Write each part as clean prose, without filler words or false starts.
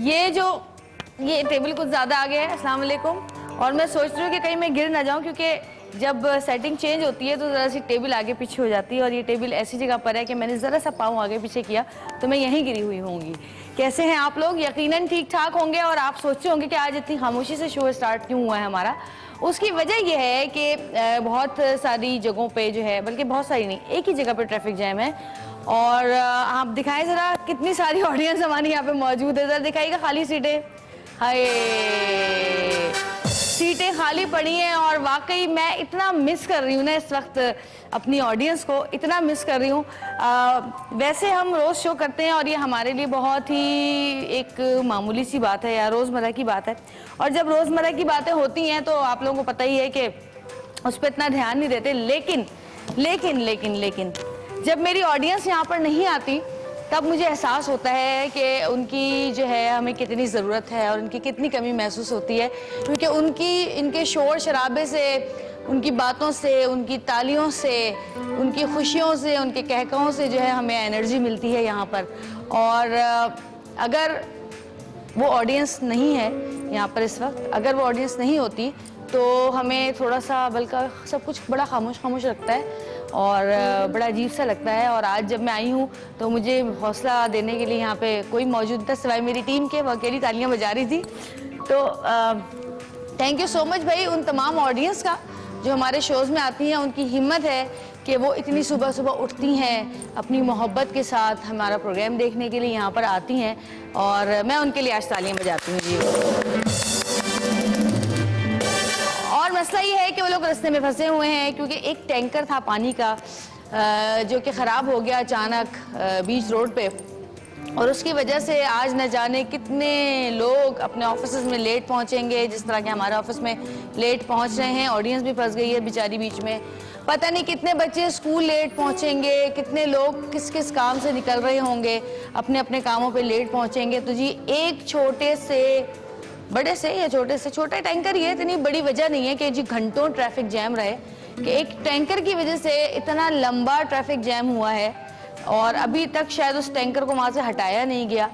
ये टेबल कुछ ज़्यादा आ गया है। अस्सलाम वालेकुम। और मैं सोच रही हूँ कि कहीं मैं गिर ना जाऊँ, क्योंकि जब सेटिंग चेंज होती है तो ज़रा सी टेबल आगे पीछे हो जाती है, और ये टेबल ऐसी जगह पर है कि मैंने ज़रा सा पाँव आगे पीछे किया तो मैं यहीं गिरी हुई होंगी। कैसे हैं आप लोग? यकीनन ठीक ठाक होंगे। और आप सोचते होंगे कि आज इतनी खामोशी से शो स्टार्ट क्यों हुआ है हमारा। उसकी वजह यह है कि बहुत सारी जगहों पे जो है, बल्कि बहुत सारी नहीं, एक ही जगह पे ट्रैफिक जैम है। और आप दिखाएं ज़रा कितनी सारी ऑडियंस हमारी यहाँ पे मौजूद है। ज़रा दिखाइएगा खाली सीटें। हाय, सीटें खाली पड़ी हैं। और वाकई मैं इतना मिस कर रही हूँ ना इस वक्त अपनी ऑडियंस को, इतना मिस कर रही हूँ। वैसे हम रोज़ शो करते हैं और ये हमारे लिए बहुत ही एक मामूली सी बात है या रोज़मर्रा की बात है। और जब रोज़मर्रा की बातें होती हैं तो आप लोगों को पता ही है कि उस पर इतना ध्यान नहीं देते। लेकिन लेकिन लेकिन लेकिन जब मेरी ऑडियंस यहाँ पर नहीं आती तब मुझे एहसास होता है कि उनकी जो है हमें कितनी ज़रूरत है और उनकी कितनी कमी महसूस होती है। क्योंकि इनके शोर शराबे से, उनकी बातों से, उनकी तालियों से, उनकी खुशियों से, उनके कहकहों से जो है हमें एनर्जी मिलती है यहाँ पर। और अगर वो ऑडियंस नहीं है यहाँ पर इस वक्त, अगर वो ऑडियंस नहीं होती तो हमें थोड़ा सा, बल्कि सब कुछ बड़ा खामोश खामोश लगता है और बड़ा अजीब सा लगता है। और आज जब मैं आई हूँ तो मुझे हौसला देने के लिए यहाँ पे कोई मौजूद था सिवाय मेरी टीम के, वो अकेली तालियां बजा रही थी। तो थैंक यू सो मच भाई उन तमाम ऑडियंस का जो हमारे शोज़ में आती हैं। उनकी हिम्मत है कि वो इतनी सुबह सुबह उठती हैं, अपनी मोहब्बत के साथ हमारा प्रोग्राम देखने के लिए यहाँ पर आती हैं, और मैं उनके लिए आज तालियां बजाती हूँ जी। और मसला ये है कि वो लोग रास्ते में फंसे हुए हैं, क्योंकि एक टैंकर था पानी का जो कि ख़राब हो गया अचानक बीच रोड पे, और उसकी वजह से आज न जाने कितने लोग अपने ऑफिस में लेट पहुंचेंगे, जिस तरह के हमारे ऑफिस में लेट पहुंच रहे हैं। ऑडियंस भी फंस गई है बेचारी बीच में। पता नहीं कितने बच्चे स्कूल लेट पहुंचेंगे, कितने लोग किस किस काम से निकल रहे होंगे, अपने अपने कामों पे लेट पहुंचेंगे। तो जी एक छोटे से, बड़े से या छोटे से, छोटा टैंकर ही है, इतनी बड़ी वजह नहीं है कि जी घंटों ट्रैफिक जैम रहे, कि एक टैंकर की वजह से इतना लंबा ट्रैफिक जैम हुआ है और अभी तक शायद उस टैंकर को वहाँ से हटाया नहीं गया।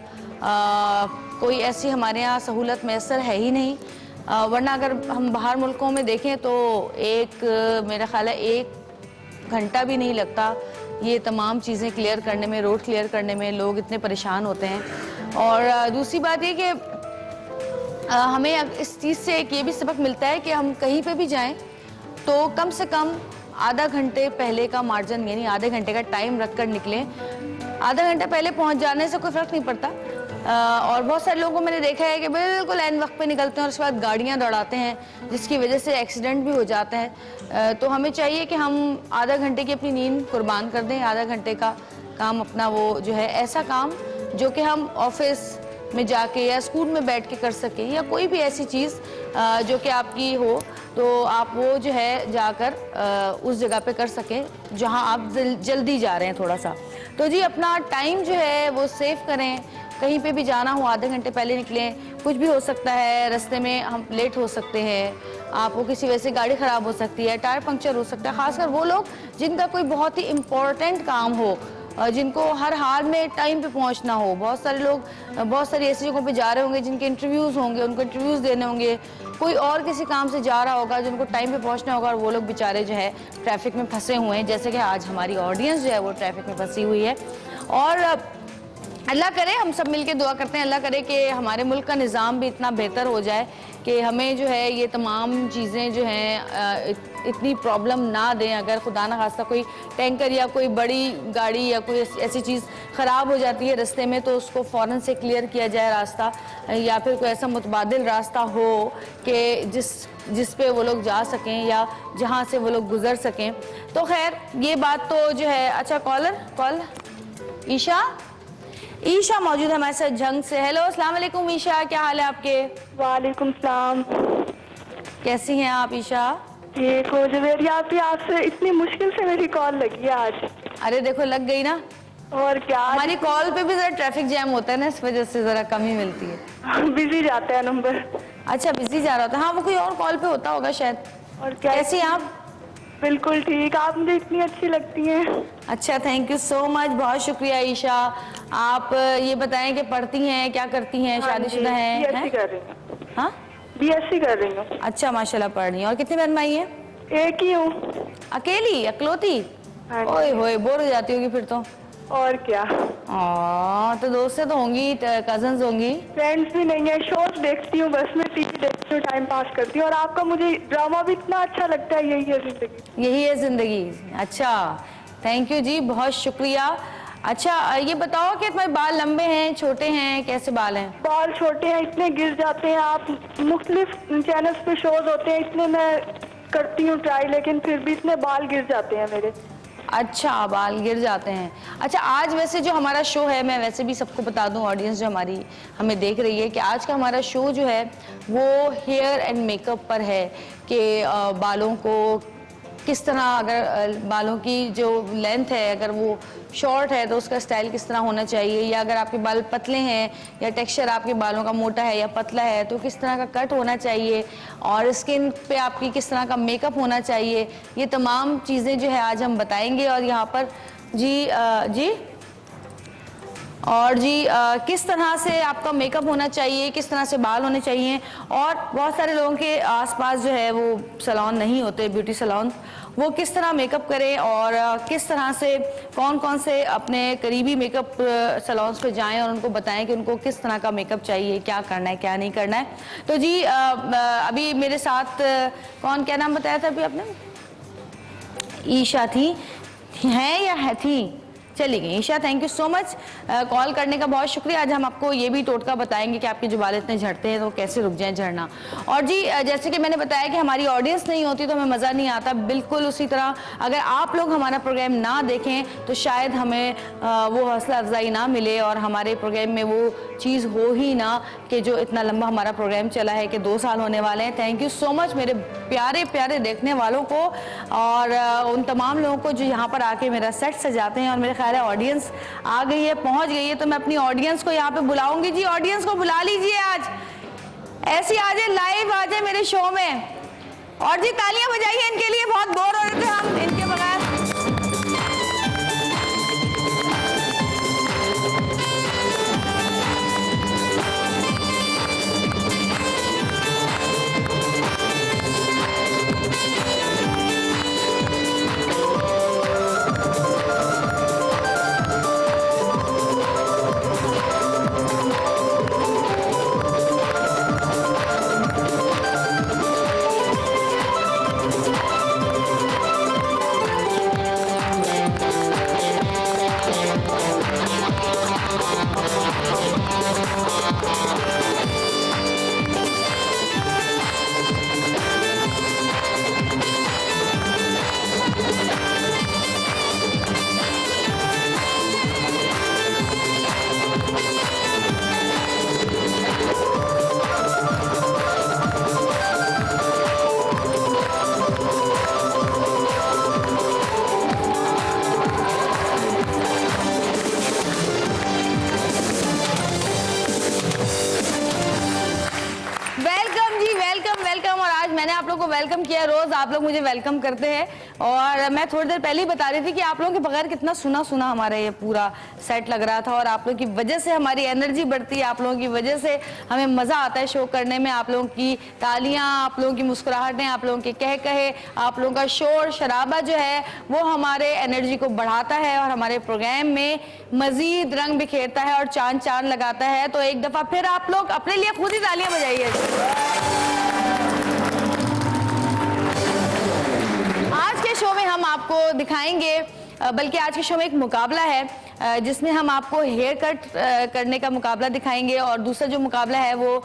कोई ऐसी हमारे यहाँ सहूलत मैसर है ही नहीं, वरना अगर हम बाहर मुल्कों में देखें तो मेरा ख्याल है 1 घंटा भी नहीं लगता ये तमाम चीज़ें क्लियर करने में, रोड क्लियर करने में। लोग इतने परेशान होते हैं। और दूसरी बात ये कि हमें इस चीज़ से एक ये भी सबक मिलता है कि हम कहीं पे भी जाएं तो कम से कम आधा घंटे पहले का मार्जिन, यानी आधे घंटे का टाइम रख कर निकलें। आधा घंटा पहले पहुंच जाने से कोई फ़र्क नहीं पड़ता। और बहुत सारे लोगों को मैंने देखा है कि बिल्कुल ऐन वक्त पे निकलते हैं और उसके बाद गाड़ियां दौड़ाते हैं, जिसकी वजह से एक्सीडेंट भी हो जाता है। तो हमें चाहिए कि हम आधा घंटे की अपनी नींद कुर्बान कर दें। आधा घंटे का काम अपना वो जो है, ऐसा काम जो कि हम ऑफिस में जाके या स्कूल में बैठ के कर सके, या कोई भी ऐसी चीज़ जो कि आपकी हो, तो आप वो जो है जाकर उस जगह पे कर सकें जहां आप जल्दी जा रहे हैं थोड़ा सा। तो जी अपना टाइम जो है वो सेव करें। कहीं पे भी जाना हो आधे घंटे पहले निकलें। कुछ भी हो सकता है, रास्ते में हम लेट हो सकते हैं, आपको किसी वजह से गाड़ी ख़राब हो सकती है, टायर पंक्चर हो सकता है। ख़ासकर वो लोग जिनका कोई बहुत ही इम्पोर्टेंट काम हो, जिनको हर हाल में टाइम पे पहुंचना हो। बहुत सारे लोग बहुत सारी ऐसी जगहों पे जा रहे होंगे जिनके इंटरव्यूज़ होंगे, उनको इंटरव्यूज़ देने होंगे, कोई और किसी काम से जा रहा होगा जिनको टाइम पे पहुंचना होगा, और वो लोग बेचारे जो है ट्रैफिक में फंसे हुए हैं। जैसे कि आज हमारी ऑडियंस जो है वो ट्रैफिक में फंसी हुई है। और अल्लाह करे, हम सब मिलके दुआ करते हैं, अल्लाह करे कि हमारे मुल्क का निज़ाम भी इतना बेहतर हो जाए कि हमें जो है ये तमाम चीज़ें जो हैं इतनी प्रॉब्लम ना दें। अगर खुदा ना खास्ता कोई टैंकर या कोई बड़ी गाड़ी या कोई ऐसी चीज़ ख़राब हो जाती है रास्ते में, तो उसको फ़ौरन से क्लियर किया जाए रास्ता, या फिर कोई ऐसा मुतबादिल रास्ता हो कि जिस पे वो लोग जा सकें या जहाँ से वो लोग गुजर सकें। तो खैर ये बात तो जो है। अच्छा, कॉल ईशा मौजूद है हमारे साथ जंग से। हेलो, अस्सलाम वालेकुम ईशा, क्या हाल है आपके? वालेकुम सलाम। कैसी हैं आप ईशा? ठीक हो जुबैर, आपसे इतनी मुश्किल से मेरी कॉल लगी है आज। अरे देखो, लग गई ना। और क्या, हमारी कॉल पे भी जरा ट्रैफिक जैम होता है ना, इस वजह से जरा कमी मिलती है। बिजी जाता है नंबर। अच्छा, बिजी जा रहा था। हाँ, वो कोई और कॉल पे होता होगा शायद। और क्या, कैसी हैं आप? बिल्कुल ठीक। आप मुझे इतनी अच्छी लगती हैं। अच्छा, थैंक यू सो मच, बहुत शुक्रिया ईशा। आप ये बताएं कि पढ़ती हैं, क्या करती हैं, हाँ शादीशुदा जी, हैं? बीएससी कर रही हूँ। हाँ, बीएससी कर रही हूँ। अच्छा, माशाल्लाह पढ़ रही हैं। और कितने बहन भाई हैं? एक ही हूँ। अकेली, अकलौती? हाँ जी। ओए होए, बोर हो जाती होगी फिर तो। और क्या, तो दोस्तें तो होंगी, कजन्स होंगी। फ्रेंड्स भी नहीं है। शोज देखती हूँ, बस मैं टीवी देखती हूँ, टाइम पास करती हूँ। और आपका मुझे ड्रामा भी इतना अच्छा लगता है। यही है जिंदगी। यही है जिंदगी। अच्छा, थैंक यू जी, बहुत शुक्रिया। अच्छा, ये बताओ कि तुम्हारे बाल लंबे हैं, छोटे हैं, कैसे बाल हैं? बाल छोटे हैं, इतने गिर जाते हैं। आप मुख्तलिफ चैनल्स पे शोज होते हैं, इतने मैं करती हूँ ट्राई, लेकिन फिर भी इतने बाल गिर जाते हैं मेरे। अच्छा, बाल गिर जाते हैं। अच्छा, आज वैसे जो हमारा शो है, मैं वैसे भी सबको बता दूं, ऑडियंस जो हमारी हमें देख रही है, कि आज का हमारा शो जो है वो हेयर एंड मेकअप पर है कि बालों को किस तरह, अगर बालों की जो लेंथ है अगर वो शॉर्ट है तो उसका स्टाइल किस तरह होना चाहिए, या अगर आपके बाल पतले हैं या टेक्सचर आपके बालों का मोटा है या पतला है तो किस तरह का कट होना चाहिए, और स्किन पे आपकी किस तरह का मेकअप होना चाहिए, ये तमाम चीज़ें जो है आज हम बताएंगे। और यहाँ पर जी और जी किस तरह से आपका मेकअप होना चाहिए, किस तरह से बाल होने चाहिए। और बहुत सारे लोगों के आसपास जो है वो सैलून नहीं होते, ब्यूटी सैलून, वो किस तरह मेकअप करें और किस तरह से कौन कौन से अपने करीबी मेकअप सैलून्स पे जाएं और उनको बताएं कि उनको किस तरह का मेकअप चाहिए, क्या करना है क्या नहीं करना है। तो जी अभी मेरे साथ कौन, क्या नाम बताया था अभी आपने? ईशा थी, हैं या है थी? चली गई Isha, thank you so much call करने का, बहुत शुक्रिया। आज हम आपको ये भी टोटका बताएंगे कि आपके जो बाल इतने झड़ते हैं तो कैसे रुक जाएं झड़ना। और जी जैसे कि मैंने बताया कि हमारी ऑडियंस नहीं होती तो हमें मज़ा नहीं आता, बिल्कुल उसी तरह अगर आप लोग हमारा प्रोग्राम ना देखें तो शायद हमें वो हौसला अफजाई ना मिले और हमारे प्रोग्राम में वो चीज़ हो ही ना कि जो इतना लंबा हमारा प्रोग्राम चला है कि 2 साल होने वाले हैं। थैंक यू सो मच मेरे प्यारे प्यारे देखने वालों को और उन तमाम लोगों को जो यहाँ पर आके मेरा सेट सजाते हैं। और मेरे ख्याल है ऑडियंस आ गई है, पहुँच गई है, तो मैं अपनी ऑडियंस को यहाँ पे बुलाऊंगी। जी ऑडियंस को बुला लीजिए, आज ऐसी आ जाए, लाइव आ जाए मेरे शो में। और जी तालियां बजाइए इनके लिए, बहुत बोर हो रहे थे हम इनके बगैर। मैंने आप लोगों को वेलकम किया, रोज आप लोग मुझे वेलकम करते हैं। और मैं थोड़ी देर पहले ही बता रही थी कि आप लोगों के बगैर कितना सुना सुना हमारा ये पूरा सेट लग रहा था, और आप लोगों की वजह से हमारी एनर्जी बढ़ती है, आप लोगों की वजह से हमें मज़ा आता है शो करने में। आप लोगों की तालियां, आप लोगों की मुस्कुराहटें, आप लोगों के कह कहे, आप लोगों का शोर शराबा जो है वो हमारे एनर्जी को बढ़ाता है और हमारे प्रोग्राम में मजीद रंग बिखेरता है और चांद चांद लगाता है। तो एक दफ़ा फिर आप लोग अपने लिए खुद ही तालियां बजाइए। आज के शो में हम आपको दिखाएंगे, बल्कि आज के शो में एक मुकाबला है जिसमें हम आपको हेयर कट करने का मुकाबला दिखाएंगे, और दूसरा जो मुकाबला है वो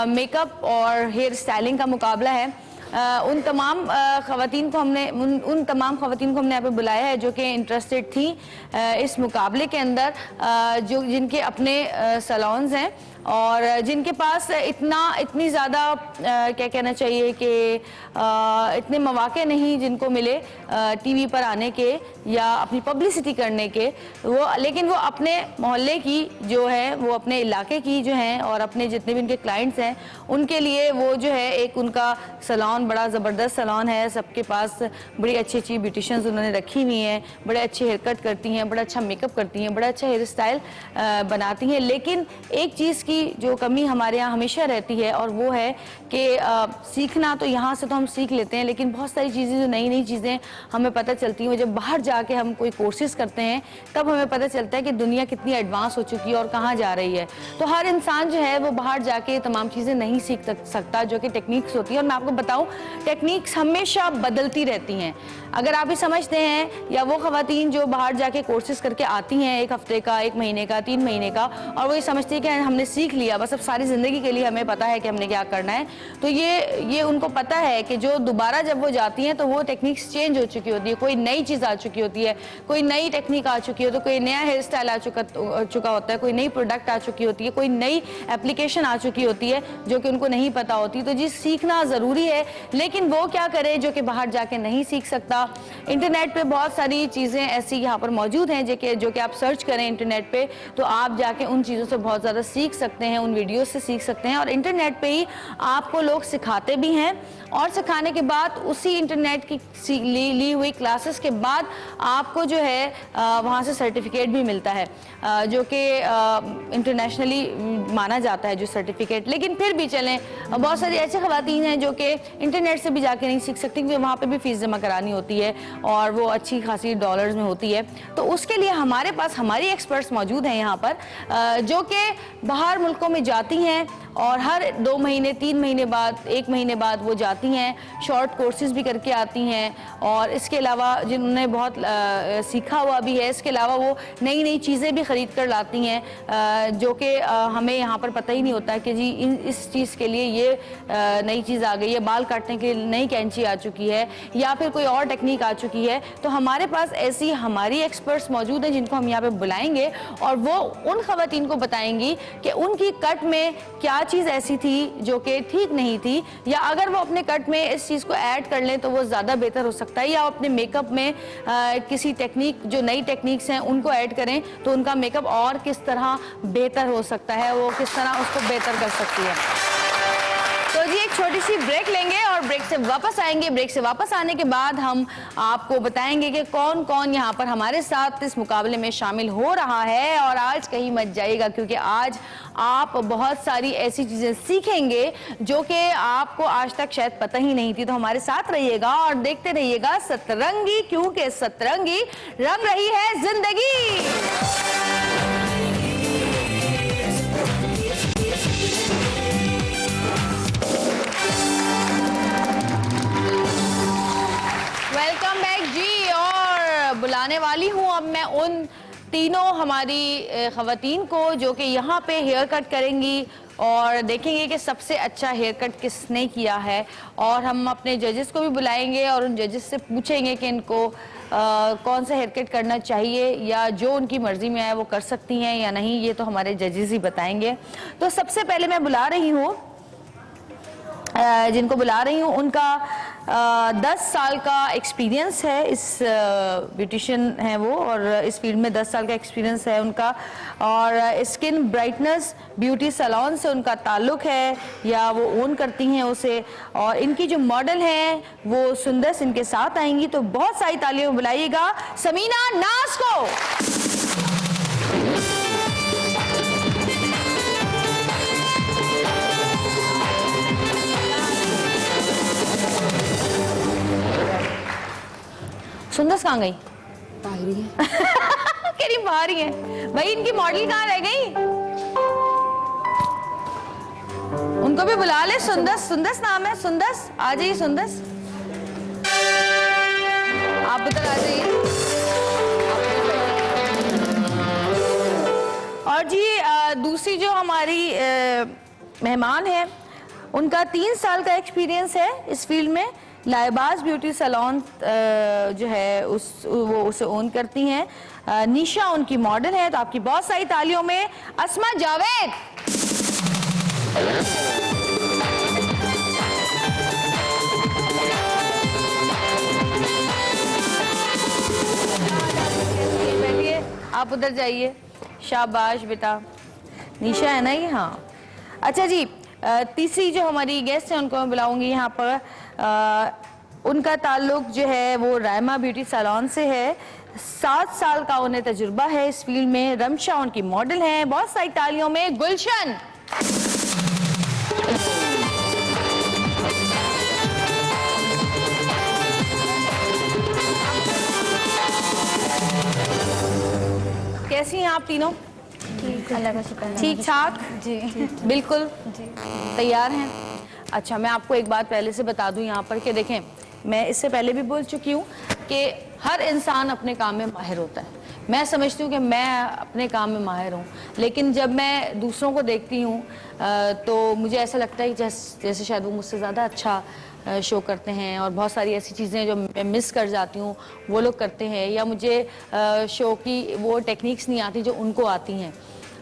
मेकअप और हेयर स्टाइलिंग का मुकाबला है। उन तमाम ख़वातीन को हमने यहाँ पे बुलाया है जो कि इंटरेस्टेड थी इस मुकाबले के अंदर, जो जिनके अपने सैलून्स हैं और जिनके पास इतनी ज़्यादा क्या कहना चाहिए कि इतने मौके नहीं जिनको मिले टीवी पर आने के या अपनी पब्लिसिटी करने के, लेकिन वो अपने मोहल्ले की जो है, वो अपने इलाके की जो हैं और अपने जितने भी उनके क्लाइंट्स हैं उनके लिए वो जो है एक उनका सैलून सैलून बड़ा ज़बरदस्त सैलून है, सबके पास बड़ी अच्छी अच्छी ब्यूटिशियंस उन्होंने रखी हुई हैं, बड़े अच्छे हेयर कट करती हैं, बड़ा अच्छा मेकअप करती हैं, बड़ा अच्छा हेयर स्टाइल बनाती हैं। लेकिन एक चीज़ की जो कमी हमारे यहाँ हमेशा रहती है और वो है कि सीखना तो यहाँ से तो हम सीख लेते हैं, लेकिन बहुत सारी चीज़ें जो नई नई चीज़ें हमें पता चलती हैं जब बाहर जाके हम कोई कोर्सेज करते हैं तब हमें पता चलता है कि दुनिया कितनी एडवांस हो चुकी है और कहाँ जा रही है। तो हर इंसान जो है वो बाहर जाके तमाम चीज़ें नहीं सीख सकता जो कि टेक्निक्स होती है। और मैं आपको बताऊं, टेक्निक्स हमेशा बदलती रहती हैं। अगर आप भी समझते हैं या वो ख़वातीन जो बाहर जाके कोर्सेज करके आती हैं 1 हफ्ते का, 1 महीने का, 3 महीने का, और वो ये समझती है कि हमने सीख लिया बस अब सारी ज़िंदगी के लिए हमें पता है कि हमने क्या करना है, तो ये उनको पता है कि जो दोबारा जब वो जाती हैं तो वो टेक्निक्स चेंज हो चुकी होती है, कोई नई चीज़ आ चुकी होती है, कोई नई टेक्निक आ चुकी होती है, कोई नया हेयर स्टाइल आ चुका होता है, कोई नई प्रोडक्ट आ चुकी होती है, कोई नई एप्लीकेशन आ चुकी होती है जो कि उनको नहीं पता होती। तो जी सीखना ज़रूरी है, लेकिन वो क्या करे जो कि बाहर जाके नहीं सीख सकता। इंटरनेट पे बहुत सारी चीज़ें ऐसी यहाँ पर मौजूद हैं जो कि आप सर्च करें इंटरनेट पे तो आप जाके उन चीज़ों से बहुत ज़्यादा सीख सकते हैं, उन वीडियोस से सीख सकते हैं। और इंटरनेट पे ही आपको लोग सिखाते भी हैं और सिखाने के बाद उसी इंटरनेट की ली हुई क्लासेस के बाद आपको जो है वहाँ से सर्टिफिकेट भी मिलता है जो कि इंटरनेशनली माना जाता है जो सर्टिफिकेट। लेकिन फिर भी चलें, बहुत सारी ऐसी ख़वातीन हैं जो कि इंटरनेट से भी जाके नहीं सीख सकती क्योंकि वहाँ पे भी फ़ीस जमा करानी होती है और वो अच्छी खासी डॉलर्स में होती है। तो उसके लिए हमारे पास हमारी एक्सपर्ट्स मौजूद हैं यहाँ पर जो कि बाहर मुल्कों में जाती हैं और हर 2 महीने 3 महीने बाद 1 महीने बाद वो जाती हैं, शॉर्ट कोर्सेज भी करके आती हैं और इसके अलावा जिन्होंने बहुत सीखा हुआ भी है, इसके अलावा वो नई नई चीज़ें भी ख़रीद कर लाती हैं जो कि हमें यहाँ पर पता ही नहीं होता कि जी इस चीज़ के लिए ये नई चीज़ आ गई है, बाल काटने के लिए नई कैंची आ चुकी है या फिर कोई और टेक्निक आ चुकी है। तो हमारे पास ऐसी हमारी एक्सपर्ट्स मौजूद हैं जिनको हम यहाँ पे बुलाएंगे और वो उन ख़वातीन को बताएंगी कि उनकी कट में क्या चीज़ ऐसी थी जो कि ठीक नहीं थी, या अगर वो अपने कट में इस चीज़ को ऐड कर लें तो वो ज़्यादा बेहतर हो सकता है, या अपने मेकअप में किसी टेक्निक जो नई टेक्निक्स हैं उनको ऐड करें तो उनका मेकअप और किस तरह बेहतर हो सकता है, वो किस तरह उसको बेहतर कर सकती है। तो जी एक छोटी सी ब्रेक लेंगे और ब्रेक से वापस आएंगे। ब्रेक से वापस आने के बाद हम आपको बताएंगे कि कौन कौन यहाँ पर हमारे साथ इस मुकाबले में शामिल हो रहा है। और आज कहीं मत जाइएगा क्योंकि आज आप बहुत सारी ऐसी चीज़ें सीखेंगे जो कि आपको आज तक शायद पता ही नहीं थी। तो हमारे साथ रहिएगा और देखते रहिएगा सतरंगी, क्योंकि सतरंगी रंग रही है जिंदगी। वेलकम बैक जी। और बुलाने वाली हूँ अब मैं उन तीनों हमारी ख़वातीन को जो कि यहाँ पे हेयर कट करेंगी और देखेंगे कि सबसे अच्छा हेयर कट किसने किया है। और हम अपने जजेस को भी बुलाएंगे और उन जजेस से पूछेंगे कि इनको कौन सा हेयर कट करना चाहिए या जो उनकी मर्ज़ी में आए वो कर सकती हैं या नहीं, ये तो हमारे जजेस ही बताएंगे। तो सबसे पहले मैं बुला रही हूँ जिनको बुला रही हूँ उनका 10 साल का एक्सपीरियंस है, इस ब्यूटिशियन हैं वो और इस फील्ड में 10 साल का एक्सपीरियंस है उनका। और स्किन ब्राइटनेस ब्यूटी सैलून से उनका ताल्लुक़ है या वो ओन करती हैं उसे। और इनकी जो मॉडल हैं वो सुंदस इनके साथ आएंगी। तो बहुत सारी तालियों में बुलाइएगा समीना नाज को। सुंदस कहाँ गई? बाहर ही है। कह रही बाहर ही है। भाई इनकी मॉडल कहाँ रह गई? उनको भी बुला ले। सुंदस, सुंदस नाम है, सुंदस आ जाइए। सुंदस आप उधर आ जाइए। और जी दूसरी जो हमारी मेहमान है उनका 3 साल का एक्सपीरियंस है इस फील्ड में। लाइबाज ब्यूटी सैलून जो है वो उसे ओन करती हैं। निशा उनकी मॉडल है। तो आपकी बहुत सारी तालियों में अस्मा जावेद। बैठिए, आप उधर जाइए। शाबाश बेटा, निशा है ना ये? हाँ अच्छा जी। तीसरी जो हमारी गेस्ट है उनको मैं बुलाऊंगी यहाँ पर। उनका ताल्लुक जो है वो रायमा ब्यूटी सैलून से है। 7 साल का उन्हें तजुर्बा है इस फील्ड में। रमशा उनकी मॉडल हैं। बहुत सारी तालियों में गुलशन। कैसी हैं आप तीनों? अल्लाह का शुक्र है। ठीक ठाक जी बिल्कुल तैयार हैं। अच्छा, मैं आपको एक बात पहले से बता दूं यहाँ पर कि देखें, मैं इससे पहले भी बोल चुकी हूँ कि हर इंसान अपने काम में माहिर होता है। मैं समझती हूँ कि मैं अपने काम में माहिर हूँ, लेकिन जब मैं दूसरों को देखती हूँ तो मुझे ऐसा लगता है कि जैसे शायद वो मुझसे ज़्यादा अच्छा शो करते हैं, और बहुत सारी ऐसी चीज़ें जो मैं मिस कर जाती हूँ वो लोग करते हैं, या मुझे शो की वो टेक्निक्स नहीं आती जो उनको आती हैं।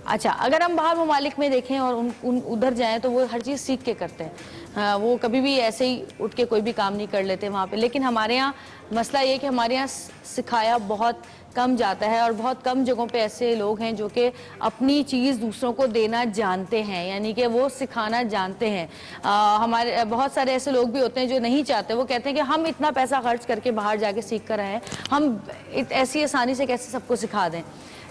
अच्छा, अगर हम बाहर ममालिक में देखें और उधर जाएं तो वो हर चीज़ सीख के करते हैं। वो कभी भी ऐसे ही उठ के कोई भी काम नहीं कर लेते वहाँ पे। लेकिन हमारे यहाँ मसला ये कि हमारे यहाँ सिखाया बहुत कम जाता है, और बहुत कम जगहों पे ऐसे लोग हैं जो कि अपनी चीज़ दूसरों को देना जानते हैं, यानी कि वो सिखाना जानते हैं। हमारे बहुत सारे ऐसे लोग भी होते हैं जो नहीं चाहते, वो कहते हैं कि हम इतना पैसा खर्च करके बाहर जाके सीख कर आए हैं, हम ऐसी आसानी से कैसे सबको सिखा दें।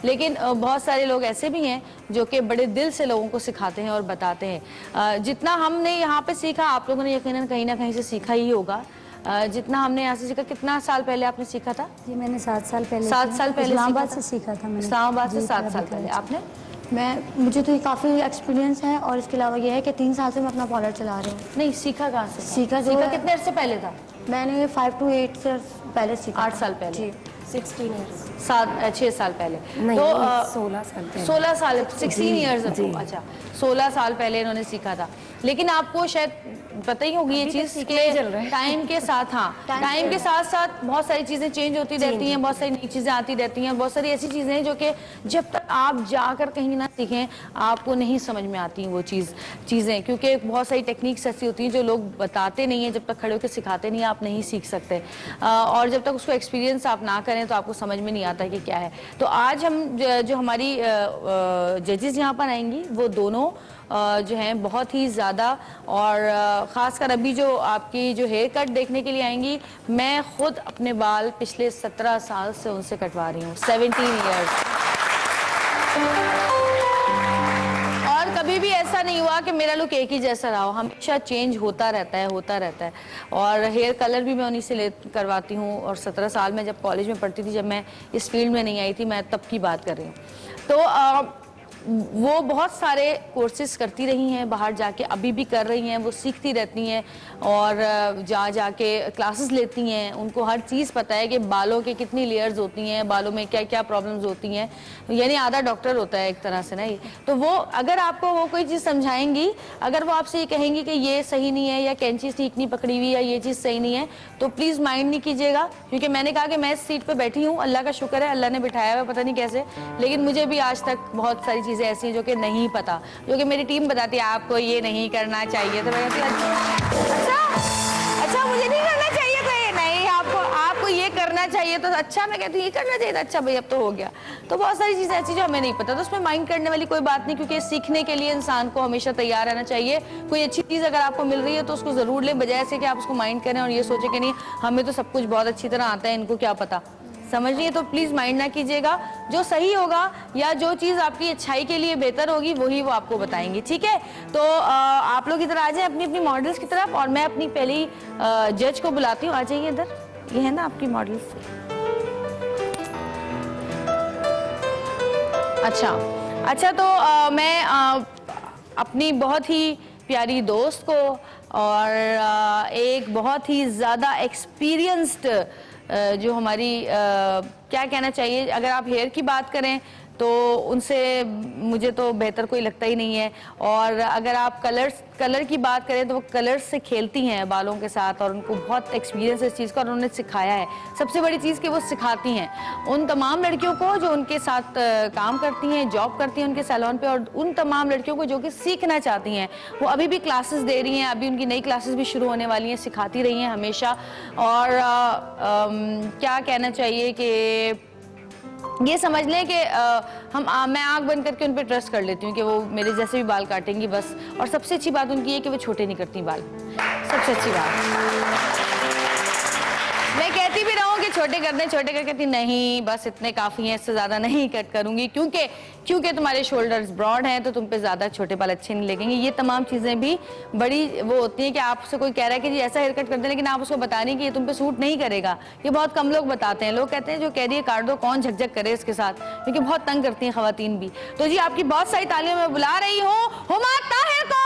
लेकिन बहुत सारे लोग ऐसे भी हैं जो कि बड़े दिल से लोगों को सिखाते हैं और बताते हैं। जितना हमने यहाँ पे सीखा, आप लोगों ने यकीनन कहीं ना कहीं से सीखा ही होगा। जितना हमने यहाँ से सीखा, कितना साल पहले आपने सीखा था? जी, मैंने 7 साल पहले 7 साल पहले इस्लामाबाद से सीखा था मैंने। इस्लामाबाद से 7 साल पहले आपने? मुझे तो काफ़ी एक्सपीरियंस है, और इसके अलावा यह है कि 3 साल से मैं अपना पार्लर चला रही हूँ। नहीं, सीखा कहाँ से? सीखा कितने अर्से पहले था? मैंने 5 to 8 से पहले सीखा। 8 साल पहले? जी, 6 साल पहले। नहीं, तो 16 साल पहले। 16 साल 16 ईयर्स अगो। अच्छा, 16 साल पहले इन्होंने सीखा था। लेकिन आपको शायद पता ही होगी ये चीज़ के टाइम के साथ, हाँ, टाइम के साथ साथ बहुत सारी चीज़ें चेंज होती रहती हैं, बहुत सारी नई चीज़ें आती रहती हैं, बहुत सारी ऐसी चीज़ें हैं जो कि जब तक आप जाकर कहीं ना सीखें आपको नहीं समझ में आती वो चीज़ें, क्योंकि बहुत सारी टेक्निक्स ऐसी होती हैं जो लोग बताते नहीं हैं, जब तक खड़े होकर सिखाते नहीं आप नहीं सीख सकते, और जब तक उसको एक्सपीरियंस आप ना करें तो आपको समझ में नहीं आता कि क्या है। तो आज हम जो हमारी जजेस यहाँ पर आएंगी वो दोनों जो हैं बहुत ही ज़्यादा, और ख़ासकर अभी जो आपकी जो हेयर कट देखने के लिए आएंगी, मैं ख़ुद अपने बाल पिछले 17 साल से उनसे कटवा रही हूँ, 17 ईयर्स। और कभी भी ऐसा नहीं हुआ कि मेरा लुक एक ही जैसा रहा हो, हमेशा चेंज होता रहता है। और हेयर कलर भी मैं उन्हीं से करवाती हूँ। और 17 साल में जब कॉलेज में पढ़ती थी, जब मैं इस फील्ड में नहीं आई थी, मैं तब की बात कर रही हूँ। तो वो बहुत सारे कोर्सेज करती रही हैं बाहर जाके, अभी भी कर रही हैं, वो सीखती रहती हैं और जाके क्लासेस लेती हैं। उनको हर चीज़ पता है कि बालों के कितनी लेयर्स होती हैं, बालों में क्या क्या प्रॉब्लम्स होती हैं, यानी आधा डॉक्टर होता है एक तरह से ना ये। तो वो अगर आपको वो कोई चीज़ समझाएंगी, अगर वो आपसे ये कहेंगी कि ये सही नहीं है, या कैंची ठीक नहीं पकड़ी हुई, या ये चीज़ सही नहीं है, तो प्लीज़ माइंड नहीं कीजिएगा, क्योंकि मैंने कहा कि मैं इस सीट पर बैठी हूँ, अल्लाह का शुक्र है, अल्लाह ने बिठाया हुआ पता नहीं कैसे, लेकिन मुझे भी आज तक बहुत सारी चीज़ें ऐसी हैं जो कि नहीं पता, जो कि मेरी टीम बताती है आपको ये नहीं करना चाहिए, तो मैं कहती हूँ अच्छा मुझे नहीं करना चाहिए, तो ये नहीं, आपको ये करना चाहिए, तो अच्छा मैं कहती हूँ ये करना चाहिए, तो अच्छा भाई अब तो हो गया। तो बहुत सारी चीज़ें ऐसी जो हमें नहीं पता, तो उसमें माइंड करने वाली कोई बात नहीं, क्योंकि सीखने के लिए इंसान को हमेशा तैयार रहना चाहिए। कोई अच्छी चीज़ अगर आपको मिल रही है तो उसको ज़रूर लें, बजाय से कि आप उसको माइंड करें और ये सोचें कि नहीं हमें तो सब कुछ बहुत अच्छी तरह आता है, इनको क्या पता, समझ रही है। तो प्लीज़ माइंड ना कीजिएगा, जो सही होगा या जो चीज़ आपकी अच्छाई के लिए बेहतर होगी वही वो आपको बताएंगी, ठीक है। तो आप लोग इधर आ जाएं अपनी अपनी मॉडल्स की तरफ, और मैं अपनी पहली जज को बुलाती हूँ। आ जाइए इधर, ये है ना आपकी मॉडल्स। अच्छा तो मैं अपनी बहुत ही प्यारी दोस्त को और एक बहुत ही ज़्यादा एक्सपीरियंस्ड जो हमारी क्या कहना चाहिए, अगर आप हेयर की बात करें तो उनसे मुझे तो बेहतर कोई लगता ही नहीं है, और अगर आप कलर की बात करें तो वो कलर्स से खेलती हैं बालों के साथ, और उनको बहुत एक्सपीरियंस है इस चीज़ का, और उन्होंने सिखाया है। सबसे बड़ी चीज़ कि वो सिखाती हैं उन तमाम लड़कियों को जो उनके साथ काम करती हैं, जॉब करती हैं उनके सैलून पे, और उन तमाम लड़कियों को जो कि सीखना चाहती हैं। वो अभी भी क्लासेस दे रही हैं, अभी उनकी नई क्लासेस भी शुरू होने वाली हैं, सिखाती रही हैं हमेशा। और क्या कहना चाहिए कि ये समझ लें कि मैं आंख बंद करके उन पर ट्रस्ट कर लेती हूँ कि वो मेरे जैसे भी बाल काटेंगी बस। और सबसे अच्छी बात उनकी है कि वो छोटे नहीं करती बाल, सबसे अच्छी बात। मैं कहती भी रहूं कि छोटे कर दें, छोटे कर, कहती नहीं बस इतने काफ़ी हैं, इससे ज़्यादा नहीं कट करूंगी क्योंकि तुम्हारे शोल्डर्स ब्रॉड हैं तो तुम पे ज़्यादा छोटे बाल अच्छे नहीं लगेंगे। ये तमाम चीज़ें भी बड़ी वो होती हैं कि आपसे कोई कह रहा है कि जी ऐसा हेयर कट कर दें, लेकिन आप उसको बता रही कि ये तुम पे सूट नहीं करेगा। ये बहुत कम लोग बताते हैं। लोग कहते हैं जो कह रही है काट दो, कौन झकझक करे इसके साथ, क्योंकि बहुत तंग करती हैं ख़वातीन भी। तो जी आपकी बहुत सारी तालियों में बुला रही हूँ हुमा ताहिर को।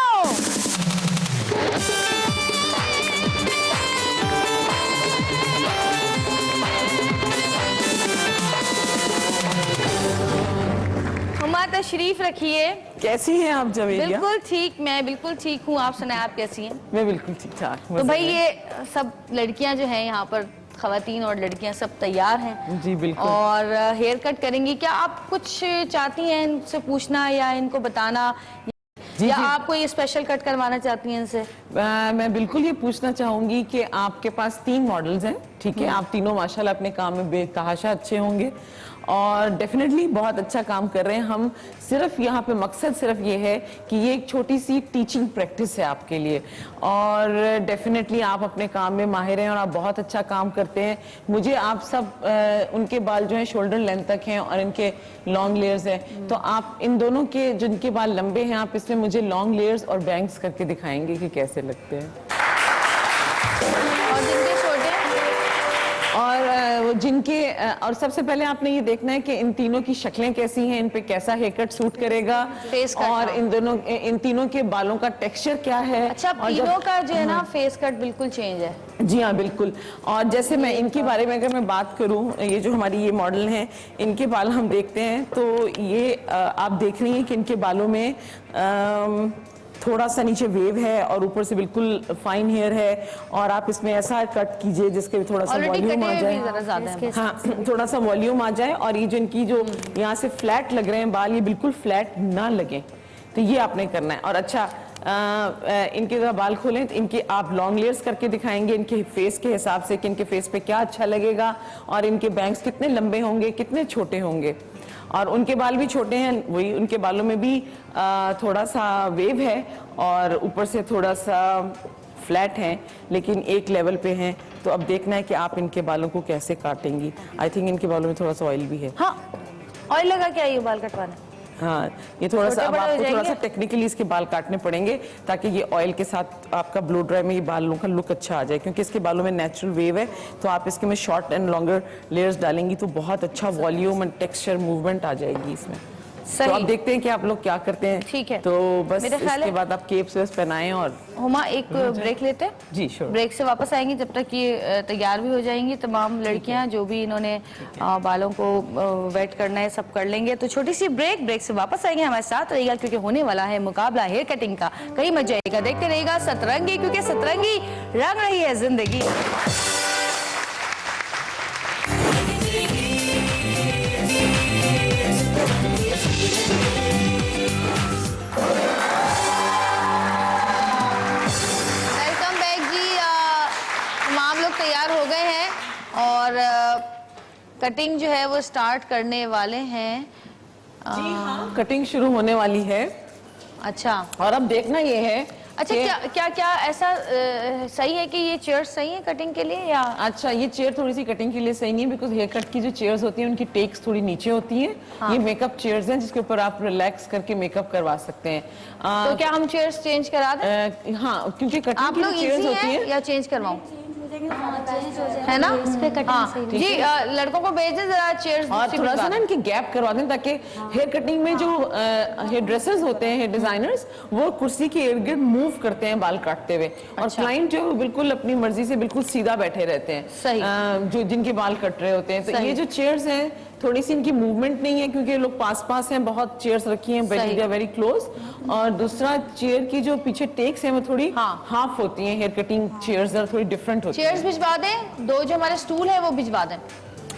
हुमा तशरीफ रखिए। कैसी हैं आप जवेरिया? बिल्कुल ठीक, मैं बिल्कुल ठीक हूँ। आप सुनाएं, आप कैसी हैं? मैं बिल्कुल ठीक ठाक। तो भाई ये सब लड़कियां जो हैं यहाँ पर, खवातीन और लड़कियां सब तैयार हैं जी बिल्कुल। और हेयर कट करेंगी। क्या आप कुछ चाहती हैं इनसे पूछना या इनको बताना, या आप कोई स्पेशल कट करवाना चाहती हैं इनसे? मैं बिल्कुल ये पूछना चाहूंगी कि आपके पास 3 मॉडल्स हैं, ठीक है? आप तीनों माशाल्लाह अपने काम में बेतहाशा अच्छे होंगे और डेफिनेटली बहुत अच्छा काम कर रहे हैं। हम सिर्फ यहाँ पे मकसद सिर्फ ये है कि ये एक छोटी सी टीचिंग प्रैक्टिस है आपके लिए और डेफिनेटली आप अपने काम में माहिर हैं और आप बहुत अच्छा काम करते हैं। मुझे आप सब उनके बाल जो हैं शोल्डर लेंथ तक हैं और इनके लॉन्ग लेयर्स हैं, तो आप इन दोनों के जिनके बाल लंबे हैं आप इसमें मुझे लॉन्ग लेयर्स और बैंग्स करके दिखाएंगे कि कैसे लगते हैं। और जिनके छोटे और वो जिनके और सबसे पहले आपने ये देखना है कि इन तीनों की शक्लें कैसी हैं, इन पे कैसा हेयर कट सूट करेगा, फेस कट, और इन तीनों के बालों का टेक्सचर क्या है। अच्छा, तीनों का जो है ना फेस कट बिल्कुल चेंज है। जी हाँ बिल्कुल। और जैसे मैं इनके बारे में अगर मैं बात करूं, ये जो हमारी ये मॉडल हैं, इनके बाल हम देखते हैं तो ये आप देख रही हैं कि इनके बालों में थोड़ा सा नीचे वेव है और ऊपर से बिल्कुल फाइन हेयर है। और आप इसमें ऐसा कट कीजिए जिसके भी थोड़ा सा वॉल्यूम आ जाए। हाँ, थोड़ा सा वॉल्यूम आ जाए और ये जो इनकी जो यहाँ से फ्लैट लग रहे हैं बाल, ये बिल्कुल फ्लैट ना लगे, तो ये आपने करना है। और अच्छा इनके जरा बाल खोलें तो इनके आप लॉन्ग लेयर्स करके दिखाएंगे इनके फेस के हिसाब से कि इनके फेस पे क्या अच्छा लगेगा और इनके बैंग्स कितने लंबे होंगे, कितने छोटे होंगे। और उनके बाल भी छोटे हैं, वही उनके बालों में भी थोड़ा सा वेव है और ऊपर से थोड़ा सा फ्लैट हैं, लेकिन एक लेवल पे हैं। तो अब देखना है कि आप इनके बालों को कैसे काटेंगी। आई थिंक इनके बालों में थोड़ा सा ऑयल भी है। हाँ, ऑयल लगा क्या ये बाल कटवाने? हाँ, ये थोड़ा सा अब आपको थोड़ा सा टेक्निकली इसके बाल काटने पड़ेंगे ताकि ये ऑयल के साथ आपका ब्लो ड्राई में ये बालों का लुक अच्छा आ जाए, क्योंकि इसके बालों में नेचुरल वेव है। तो आप इसके में शॉर्ट एंड लॉन्गर लेयर्स डालेंगी तो बहुत अच्छा वॉल्यूम एंड टेक्सचर मूवमेंट आ जाएगी इसमें। तो आप देखते हैं कि आप लोग क्या करते हैं। ठीक है, तो बस इसके बाद आप केप्स वेप्स पहनाएं। और हुमा एक ब्रेक लेते हैं। जी श्योर। ब्रेक से वापस आएंगे, जब तक ये तैयार भी हो जाएंगी तमाम लड़कियां जो भी इन्होंने बालों को वेट करना है, सब कर लेंगे। तो छोटी सी ब्रेक से वापस आएंगे, हमारे साथ रहिएगा क्योंकि होने वाला है मुकाबला हेयर कटिंग का। कहीं मत जाइएगा, देखते रहिएगा सतरंगी, क्योंकि सतरंगी रंग रही है जिंदगी। तैयार हो गए हैं और कटिंग जो है वो स्टार्ट करने वाले हैं। जी हाँ, कटिंग शुरू होने वाली है। अच्छा, और अब देखना ये है अच्छा क्या ऐसा सही है कि ये चेयर सही है कटिंग के लिए या? अच्छा, ये चेयर थोड़ी सी कटिंग के लिए सही नहीं है, बिकॉज हेयर कट की जो चेयर्स होती हैं उनकी टेक्स थोड़ी नीचे होती हैं। हाँ। ये मेकअप चेयर्स हैं जिसके ऊपर आप रिलैक्स करके मेकअप करवा सकते हैं। तो क्या हम चेयर्स चेंज करा दें? हाँ, क्योंकि कटिंग की जो चेयर्स होती हैं या चेंज करवाऊं, है ना? इस पे कटिंग हाँ, सही जी लड़कों को भेज दें जरा चेयर्स, और थोड़ा सा ना इनकी गैप करवा दें ताकि हेयर कटिंग में जो हेयर ड्रेसर्स होते हैं, हेयर डिजाइनर्स, वो कुर्सी के इर्द गिर्द मूव करते हैं बाल काटते हुए। और क्लाइंट जो है बिल्कुल अपनी मर्जी से बिल्कुल सीधा बैठे रहते हैं। सही। जो जिनके बाल कट रहे होते हैं। तो ये जो चेयर्स हैं थोड़ी सी इनकी मूवमेंट नहीं है क्योंकि लोग पास हैं, बहुत चेयर्स रखी हैं, वेरी क्लोज। और दूसरा चेयर की जो पीछे टेक्स हैं वो थोड़ी हाफ होती हैं। हेयर कटिंग चेयर्स थोड़ी डिफरेंट होती हैं। चेयर्स भिजवा दें, 2 जो हमारे स्टूल है वो भिजवा दें।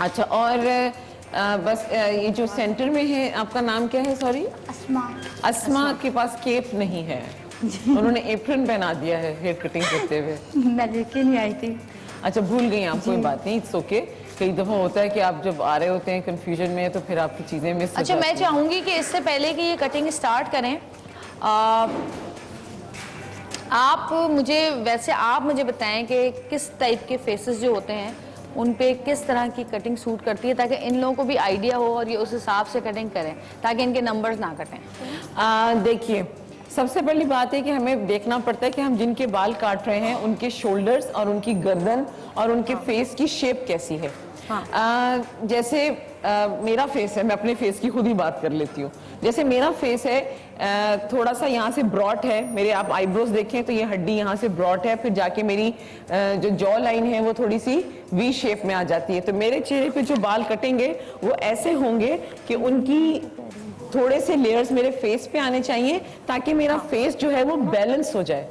अच्छा, और बस ये जो सेंटर में है, आपका नाम क्या है? सॉरी, अस्मा के पास केप नहीं है, उन्होंने एप्रन पहना दिया है हेयर कटिंग करते हुए। मैं लेके नहीं आई थी। अच्छा, भूल गई आप, कोई बात नहीं, इट्स ओके। कई दफ़ा होता है कि आप जब आ रहे होते हैं कंफ्यूजन में तो फिर आपकी चीज़ें मिस हो अच्छा, मैं जाती हैं। चाहूँगी कि इससे पहले कि ये कटिंग स्टार्ट करें, आप मुझे बताएं कि किस टाइप के फेसेस जो होते हैं उन पे किस तरह की कटिंग सूट करती है, ताकि इन लोगों को भी आइडिया हो और ये उस हिसाब से कटिंग करें ताकि इनके नंबर्स ना कटें। देखिए, सबसे पहली बात है कि हमें देखना पड़ता है कि हम जिनके बाल काट रहे हैं उनके शोल्डर्स और उनकी गर्दन और उनके फेस की शेप कैसी है। जैसे मेरा फेस है, मैं अपने फेस की खुद ही बात कर लेती हूँ। जैसे मेरा फेस है थोड़ा सा यहाँ से ब्रॉड है, मेरे आप आईब्रोज देखें तो ये हड्डी यहाँ से ब्रॉड है, फिर जाके मेरी जो जॉ लाइन है वो थोड़ी सी वी शेप में आ जाती है। तो मेरे चेहरे पे जो बाल कटेंगे वो ऐसे होंगे कि उनकी थोड़े से लेयर्स मेरे फेस पे आने चाहिए ताकि मेरा फेस जो है वो बैलेंस हो जाए।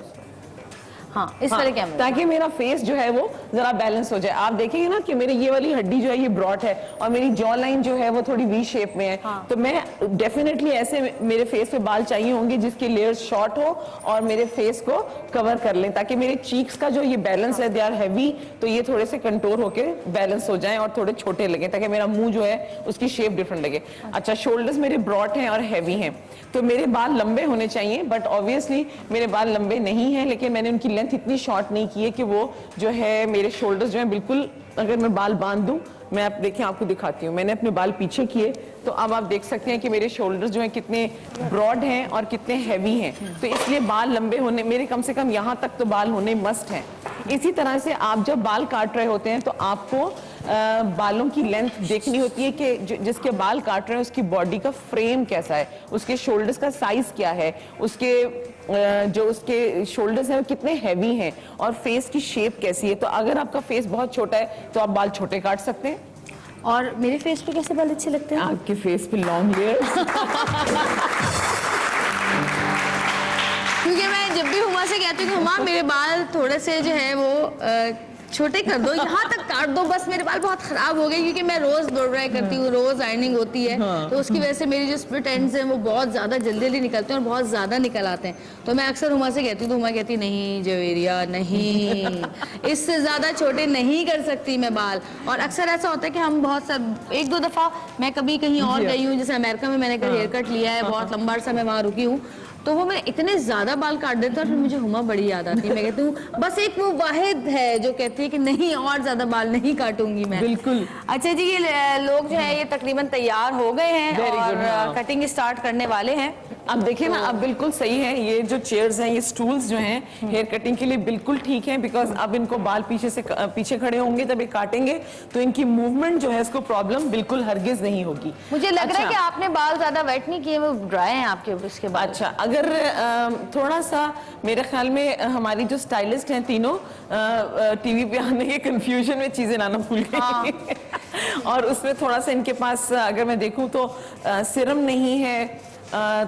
हाँ, इस तरह क्या ताकि मेरा फेस जो है वो जरा बैलेंस हो जाए। आप देखेंगे ना कि मेरी ये वाली हड्डी जो है ये ब्रॉड है और मेरी जॉ लाइन जो है वो थोड़ी वी शेप में है। तो मैं डेफिनेटली ऐसे मेरे फेस पे बाल चाहिए होंगे जिसके लेयर्स शॉर्ट हो और मेरे फेस को कवर कर लें, ताकि मेरे चीक्स का जो ये बैलेंस है, दे आर हैवी, तो ये थोड़े से कंटोर होके बैलेंस हो जाए और थोड़े छोटे लगे ताकि मेरा मुंह जो है उसकी शेप डिफरेंट लगे। अच्छा, शोल्डर्स मेरे ब्रॉड हैं और हैवी हैं, तो मेरे बाल लंबे होने चाहिए, बट ऑब्वियसली मेरे बाल लंबे नहीं हैं, लेकिन मैंने उनकी लेंथ इतनी शॉर्ट नहीं की है कि वो जो है मेरे शोल्डर्स जो है बिल्कुल, अगर मैं बाल बांध दूं, मैं आप देखें आपको दिखाती हूँ, मैंने अपने बाल पीछे किए तो अब आप देख सकते हैं कि मेरे शोल्डर्स जो हैं कितने ब्रॉड हैं और कितने हैवी हैं। तो इसलिए बाल लंबे होने, मेरे कम से कम यहाँ तक तो बाल होने मस्ट हैं। इसी तरह से आप जब बाल काट रहे होते हैं तो आपको बालों की लेंथ देखनी होती है कि जिसके बाल काट रहे हैं उसकी बॉडी का फ्रेम कैसा है, उसके शोल्डर्स का साइज क्या है, उसके जो उसके शोल्डर्स हैं वो कितने हैवी हैं और फेस की शेप कैसी है। तो अगर आपका फेस बहुत छोटा है तो आप बाल छोटे काट सकते हैं। और मेरे फेस पे कैसे बाल अच्छे लगते हैं? आपके फेस पे लॉन्ग लेयर्स क्योंकि मैं जब भी हुमा से कहती हूँ कि हुमा मेरे बाल थोड़े से जो है वो छोटे कर दो, यहाँ तक काट दो, बस मेरे बाल बहुत खराब हो गए, क्योंकि मैं रोज दौड़ रहा करती हूँ, रोज आयरनिंग होती है, तो उसकी वजह से मेरी जो स्प्लिट एंड्स हैं वो बहुत ज्यादा जल्दी निकलते हैं और बहुत ज्यादा निकल आते हैं। तो मैं अक्सर हुमा से कहती हूँ, तो हुमा कहती नहीं जवेरिया नहीं, इससे ज्यादा छोटे नहीं कर सकती मैं बाल। और अक्सर ऐसा होता है कि हम एक दो दफा मैं कभी कहीं और गई हूँ, जैसे अमेरिका में मैंने कभी हेयर कट लिया है, बहुत लंबा अरसा मैं वहाँ रुकी हूँ, तो वो मैं इतने ज्यादा बाल काट देता और फिर मुझे हुमा बड़ी याद आती है। मैं कहती हूँ बस एक वो वाहिद है जो कहती है कि नहीं और ज्यादा बाल नहीं काटूंगी मैं। बिल्कुल। अच्छा जी, ये लोग जो है ये तकरीबन तैयार हो गए हैं और कटिंग स्टार्ट करने वाले हैं। अब देखिए ना, अब बिल्कुल सही है, ये जो चेयर्स हैं, ये स्टूल्स जो हैं हेयर कटिंग के लिए बिल्कुल ठीक हैं, बिकॉज अब इनको बाल पीछे खड़े होंगे जब ये काटेंगे तो इनकी मूवमेंट जो है इसको प्रॉब्लम बिल्कुल हरगिज नहीं होगी। मुझे लग रहा है कि आपने बाल ज्यादा वेट नहीं किए, वो ड्राई हैं आपके उसके बाद। अच्छा, अगर थोड़ा सा मेरे ख्याल में हमारी जो स्टाइलिस्ट हैं तीनों टीवी पे आने के कंफ्यूजन में चीजें लाना भूल गई और उसमें थोड़ा सा इनके पास अगर मैं देखूं तो सिरम नहीं है,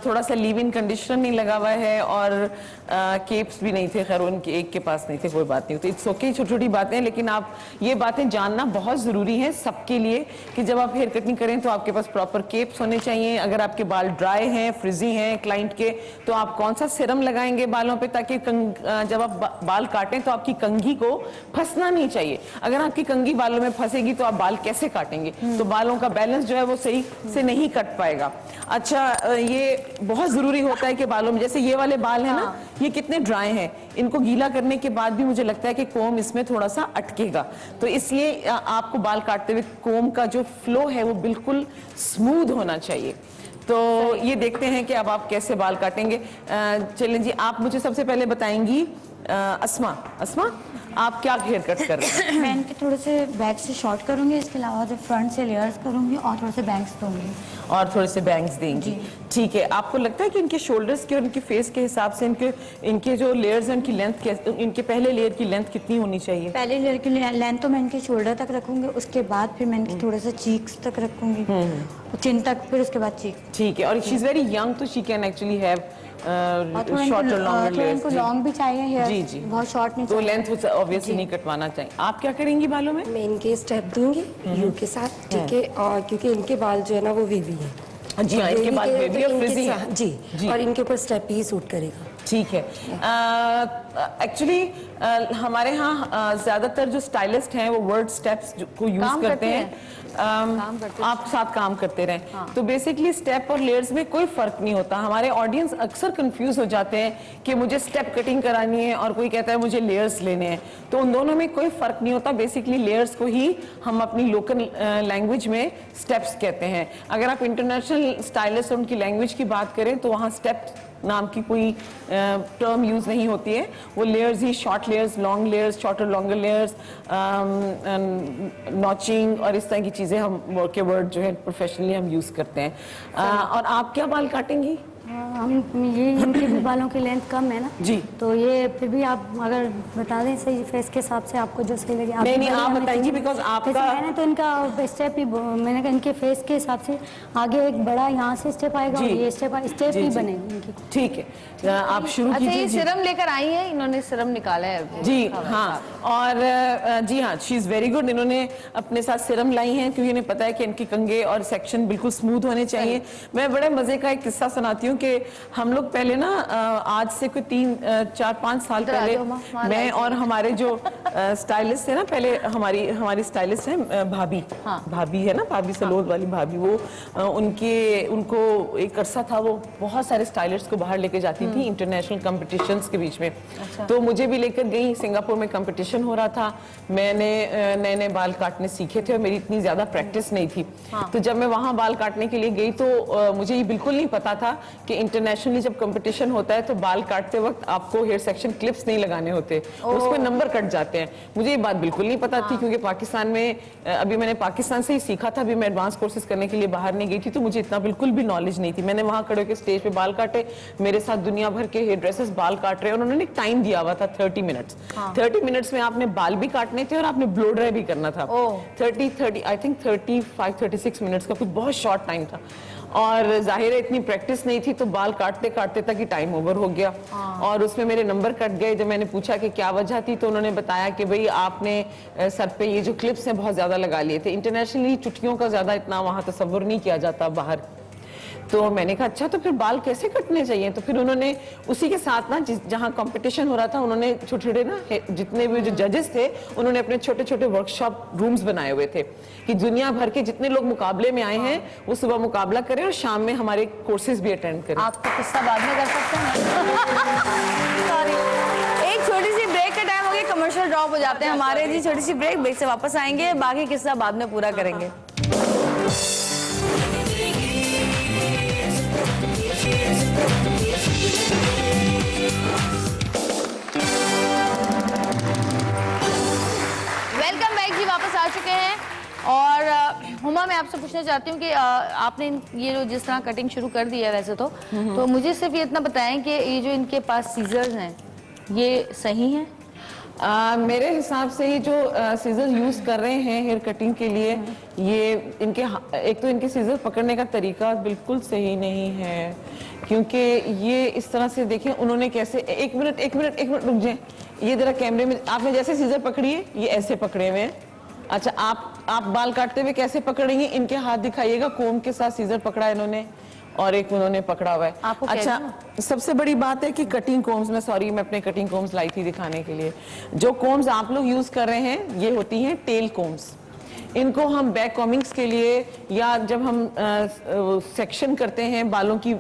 थोड़ा सा लीव इन कंडीशनर नहीं लगा हुआ है और केप्स भी नहीं थे, खैर उनके एक के पास नहीं थे, कोई बात नहीं। तो इट्स ओके, छोटी छोटी बातें, लेकिन आप ये बातें जानना बहुत ज़रूरी है सबके लिए कि जब आप हेयर कटिंग करें तो आपके पास प्रॉपर केप्स होने चाहिए। अगर आपके बाल ड्राई हैं, फ्रिजी हैं क्लाइंट के, तो आप कौन सा सिरम लगाएंगे बालों पे ताकि जब आप बाल काटें तो आपकी कंघी को फंसना नहीं चाहिए। अगर आपकी कंघी बालों में फंसेगी तो आप बाल कैसे काटेंगे, तो बालों का बैलेंस जो है वो सही से नहीं कट पाएगा। अच्छा, ये बहुत जरूरी होता है कि बालों में, जैसे ये वाले बाल हैं ना, ये कितने ड्राई हैं, इनको गीला करने के बाद भी मुझे लगता है कि कोम इसमें थोड़ा सा अटकेगा, तो इसलिए आपको बाल काटते हुए कोम का जो फ्लो है वो बिल्कुल स्मूथ होना चाहिए। तो ये देखते हैं कि अब आप कैसे बाल काटेंगे। चलें जी, आप मुझे सबसे पहले बताएंगी अस्मा, आप क्या हेयर कट कर रहे हैं? मैं इनके थोड़े से बैक से शॉर्ट करूंगी, इसके अलावा जो फ्रंट से लेयर्स करूंगी और थोड़े से बैंग्स दूंगी और थोड़े से बैंग्स देंगी। ठीक है, आपको लगता है कि इनके शोल्डर्स के और इनके फेस के हिसाब से इनके जो लेयर्स हैं उनकी लेंथ, इनके पहले लेयर की लेंथ कितनी होनी चाहिए? पहले लेयर की लेंथ तो मैं इनके शोल्डर तक रखूंगी, उसके बाद फिर मैं इनके थोड़े से चीक्स तक रखूंगी, चिन तक, फिर उसके बाद चीक। ठीक है, और शी इज वेरी यंग तो she can actually have shorter longer layers. इनको लॉन्ग भी चाहिए हेयर, जी जी, बहुत शॉर्ट नहीं तो चाहिए। लेंथ ऑब्वियसली नहीं कटवाना चाहिए। आप क्या करेंगी बालों में? मैं इनके स्टेप दूंगी यू के साथ, ठीक है, और क्योंकि इनके बाल जो है ना वो वेवी है। जी हाँ, इनके बाल वेवी और फ्रिजी हैं। जी, और इनके ऊपर स्टेप ही सूट करेगा। ठीक है। एक्चुअली हमारे यहाँ ज्यादातर जो स्टाइलिस्ट हैं वो वर्ड स्टेप्स को यूज काम करते करते हैं। आप साथ काम करते रहें। तो बेसिकली स्टेप और लेयर्स में कोई फर्क नहीं होता। हमारे ऑडियंस अक्सर कंफ्यूज हो जाते हैं कि मुझे स्टेप कटिंग करानी है और कोई कहता है मुझे लेयर्स लेने हैं, तो उन दोनों में कोई फर्क नहीं होता। बेसिकली लेयर्स को ही हम अपनी लोकल लैंग्वेज में स्टेप्स कहते हैं। अगर आप इंटरनेशनल स्टाइलिस्ट और उनकी लैंग्वेज की बात करें तो वहाँ स्टेप नाम की कोई टर्म यूज नहीं होती है। वो लेयर्स ही short layers, long layers, shorter longer layers, notching और इस तरह की चीजें हम के वर्ड जो है प्रोफेशनली हम यूज करते हैं। और आप क्या बाल काटेंगी? हम ये इनके भी बालों की लेंथ कम है ना जी। तो ये फिर भी आप अगर बता दें सही फेस के हिसाब से आपको जो सही लगे। नहीं आप बताएंगी बिकॉज आपका मैंने तो इनका स्टेप ही मैंने कहा इनके फेस के हिसाब से आगे एक बड़ा यहाँ से स्टेप आएगा और ये स्टेप ही बनेगी इनकी। ठीक है, आप शुरू अच्छा, कीजिए। ये सिरम लेकर आई है, इन्होंने सिरम निकाला है जी हाँ, और जी हाँ, शी इज़ वेरी गुड। इन्होंने अपने साथ सिरम लाई हैं क्योंकि इन्हें पता है कि इनके कंघे और सेक्शन बिल्कुल स्मूथ होने चाहिए। मैं बड़े मजे का एक किस्सा सुनाती हूँ कि हम लोग पहले ना आज से कोई 3-4-5 साल पहले मैं और हमारे जो स्टाइलिस्ट है ना, पहले हमारी स्टाइलिस्ट है भाभी, भाभी है ना, भाभी सलोद वाली भाभी, वो उनको एक अरसा था वो बहुत सारे स्टाइलिस्ट को बाहर लेके जाती थी इंटरनेशनल कॉम्पिटिशन्स के बीच में। तो मुझे भी लेकर गई। सिंगापुर में कंपटीशन हो रहा था, मैंने नए बाल काटने सीखे थे और मेरी इतनी ज्यादा प्रैक्टिस नहीं थी। तो जब मैं वहां बाल काटने के लिए गई तो मुझे ये बिल्कुल नहीं पता था कि इंटरनेशनली जब कंपटीशन होता है तो बाल काटते वक्त आपको हेयर सेक्शन क्लिप्स नहीं लगाने होते, उसमें नंबर कट जाते हैं। मुझे ये बात बिल्कुल नहीं पता थी क्योंकि पाकिस्तान में अभी मैंने पाकिस्तान से ही सीखा था, अभी मैं एडवांस कोर्सेज करने के लिए बाहर नहीं गई थी, तो मुझे इतना बिल्कुल भी नॉलेज नहीं थी। मैंने वहां खड़े होकर स्टेज पे बाल काटे, मेरे साथ दुनिया भर के हेयर ड्रेसर्स बाल काट रहे हैं और उन्होंने एक टाइम दिया हुआ था 30 मिनट्स। 30 मिनट्स में आपने बाल भी काटने थे और आपने ब्लो ड्राई भी करना था। 30 आई थिंक 35-36 मिनट्स का कुछ बहुत शॉर्ट टाइम था और जाहिर है इतनी प्रैक्टिस नहीं थी तो बाल काटते काटते तक ही टाइम ओवर हो गया और उसमें मेरे नंबर कट गए। जब मैंने पूछा कि क्या वजह थी तो उन्होंने बताया कि भाई आपने सर पे ये जो क्लिप्स हैं बहुत ज्यादा लगा लिए थे। इंटरनेशनली चुटकियों का ज्यादा इतना वहां तस्वुर नहीं किया जाता बाहर। तो मैंने कहा अच्छा तो फिर बाल कैसे कटने चाहिए? तो फिर उन्होंने उसी के साथ ना जहाँ कंपटीशन हो रहा था उन्होंने छोटे छोटे ना जितने भी जो जजेस थे उन्होंने अपने छोटे छोटे वर्कशॉप रूम्स बनाए हुए थे कि दुनिया भर के जितने लोग मुकाबले में आए हैं वो सुबह मुकाबला करें और शाम में हमारे कोर्सेज भी अटेंड करें। आप तो किस्सा बाद में कर सकते हैं। सॉरी, एक छोटी सी ब्रेक का टाइम हो गया, कमर्शियल ड्रॉप हो जाते हैं हमारे जी। छोटी सी ब्रेक से वापस आएंगे, बाकी किस्सा बाद में पूरा करेंगे। वेलकम बैक जी, वापस आ चुके हैं। और हुमा, मैं आपसे पूछना चाहती हूँ कि आपने ये जो जिस तरह कटिंग शुरू कर दी है वैसे तो मुझे सिर्फ ये इतना बताएं कि ये जो इनके पास सीजर्स हैं ये सही हैं? मेरे हिसाब से ये जो सीजर यूज कर रहे हैं हेयर कटिंग के लिए, ये इनके एक तो इनके सीजर पकड़ने का तरीका बिल्कुल सही नहीं है क्योंकि ये इस तरह से देखें उन्होंने कैसे एक मिनट रुक जाए, ये जरा कैमरे में आपने जैसे सीजर पकड़ी है ये ऐसे पकड़े हुए हैं। अच्छा आप बाल काटते हुए कैसे पकड़ेंगे? इनके हाथ दिखाइएगा, कोम के साथ सीजर पकड़ा है इन्होंने और एक उन्होंने पकड़ा हुआ है। अच्छा, सबसे बड़ी बात है कि कटिंग कोम्स में, सॉरी मैं अपने कटिंग कोम्स लाई थी दिखाने के लिए, जो कोम्स आप लोग यूज कर रहे हैं ये होती हैं टेल कोम्स। इनको हम बैक कॉमिंग्स के लिए या जब हम सेक्शन करते हैं बालों की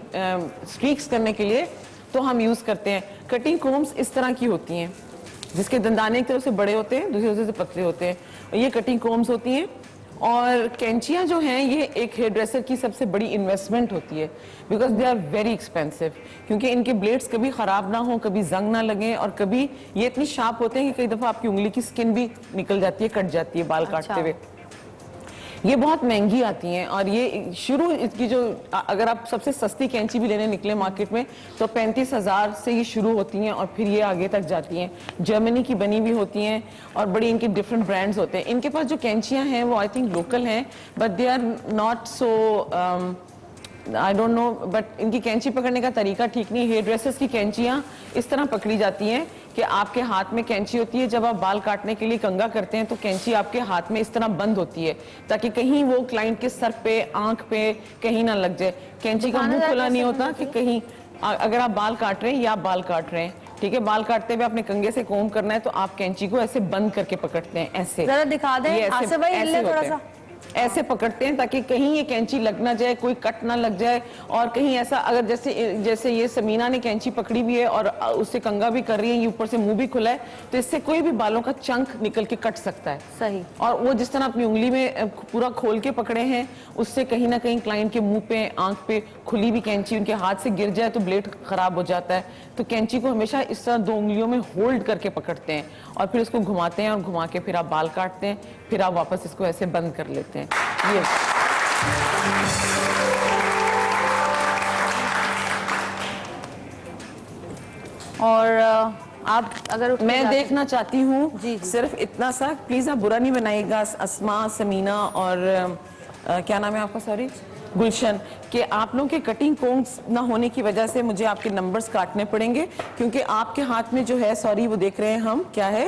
स्ट्रीक्स करने के लिए तो हम यूज करते हैं। कटिंग कोम्स इस तरह की होती हैं जिसके दंदाने एक तरफ से बड़े होते हैं, दूसरी तरफ से पतले होते हैं, ये कटिंग कोम्स होती हैं। और कैंचियां जो हैं ये एक हेयर ड्रेसर की सबसे बड़ी इन्वेस्टमेंट होती है because they are very expensive, क्योंकि इनके ब्लेड्स कभी खराब ना हो, कभी जंग ना लगे और कभी ये इतनी शार्प होते हैं कि कई दफा आपकी उंगली की स्किन भी निकल जाती है, कट जाती है बाल काटते हुए। ये बहुत महंगी आती हैं और ये शुरू इसकी जो अगर आप सबसे सस्ती कैंची भी लेने निकले मार्केट में तो 35,000 से ये शुरू होती हैं और फिर ये आगे तक जाती हैं। जर्मनी की बनी भी होती हैं और बड़ी इनके डिफरेंट ब्रांड्स होते हैं। इनके पास जो कैंचियां हैं वो आई थिंक लोकल हैं but they are not so I don't know, but इनकी कैंची पकड़ने का तरीका ठीक नहीं। हेयर ड्रेसर्स की कैंचियां इस तरह पकड़ी जाती हैं कि आपके हाथ में कैंची होती है, जब आप बाल काटने के लिए कंघा करते हैं तो कैंची आपके हाथ में इस तरह बंद होती है ताकि कहीं वो क्लाइंट के सर पे, आंख पे कहीं ना लग जाए। कैंची का मुंह खुला नहीं होता कि कहीं अगर आप बाल काट रहे हैं या आप बाल काट रहे हैं, ठीक है, बाल काटते हुए अपने कंघे से कोम करना है तो आप कैंची को ऐसे बंद करके पकड़ते हैं, ऐसे। जरा दिखा दें, ये ऐसे- आसिफ भाई, ऐसे हिल ले होते थोड़ा हैं। सा। ऐसे पकड़ते हैं ताकि कहीं ये कैंची लग ना जाए, कोई कट ना लग जाए, और कहीं ऐसा अगर जैसे ये समीना ने कैंची पकड़ी भी है और उससे कंघा भी कर रही है, ये ऊपर से मुंह भी खुला है, तो इससे कोई भी बालों का चंक निकल के कट सकता है। सही। और वो जिस तरह अपनी उंगली में पूरा खोल के पकड़े हैं, उससे कहीं ना कहीं क्लाइंट के मुंह पे, आंख पे खुली भी कैंची उनके हाथ से गिर जाए तो ब्लेड खराब हो जाता है। तो कैंची को हमेशा इस तरह 2 उंगलियों में होल्ड करके पकड़ते हैं और फिर इसको घुमाते हैं, और घुमा के फिर आप बाल काटते हैं, फिर आप वापस इसको ऐसे बंद कर लेते हैं। ये और आप अगर उठ के मैं जाते- देखना चाहती हूँ जी, जी। सिर्फ इतना सा, प्लीज आप बुरा नहीं बनाइएगा अस्मा, समीना और क्या नाम है आपका, सॉरी, गुलशन, कि आप लोगों के कटिंग कोम्स ना होने की वजह से मुझे आपके नंबर्स काटने पड़ेंगे, क्योंकि आपके हाथ में जो है, सॉरी, वो देख रहे हैं हम, क्या है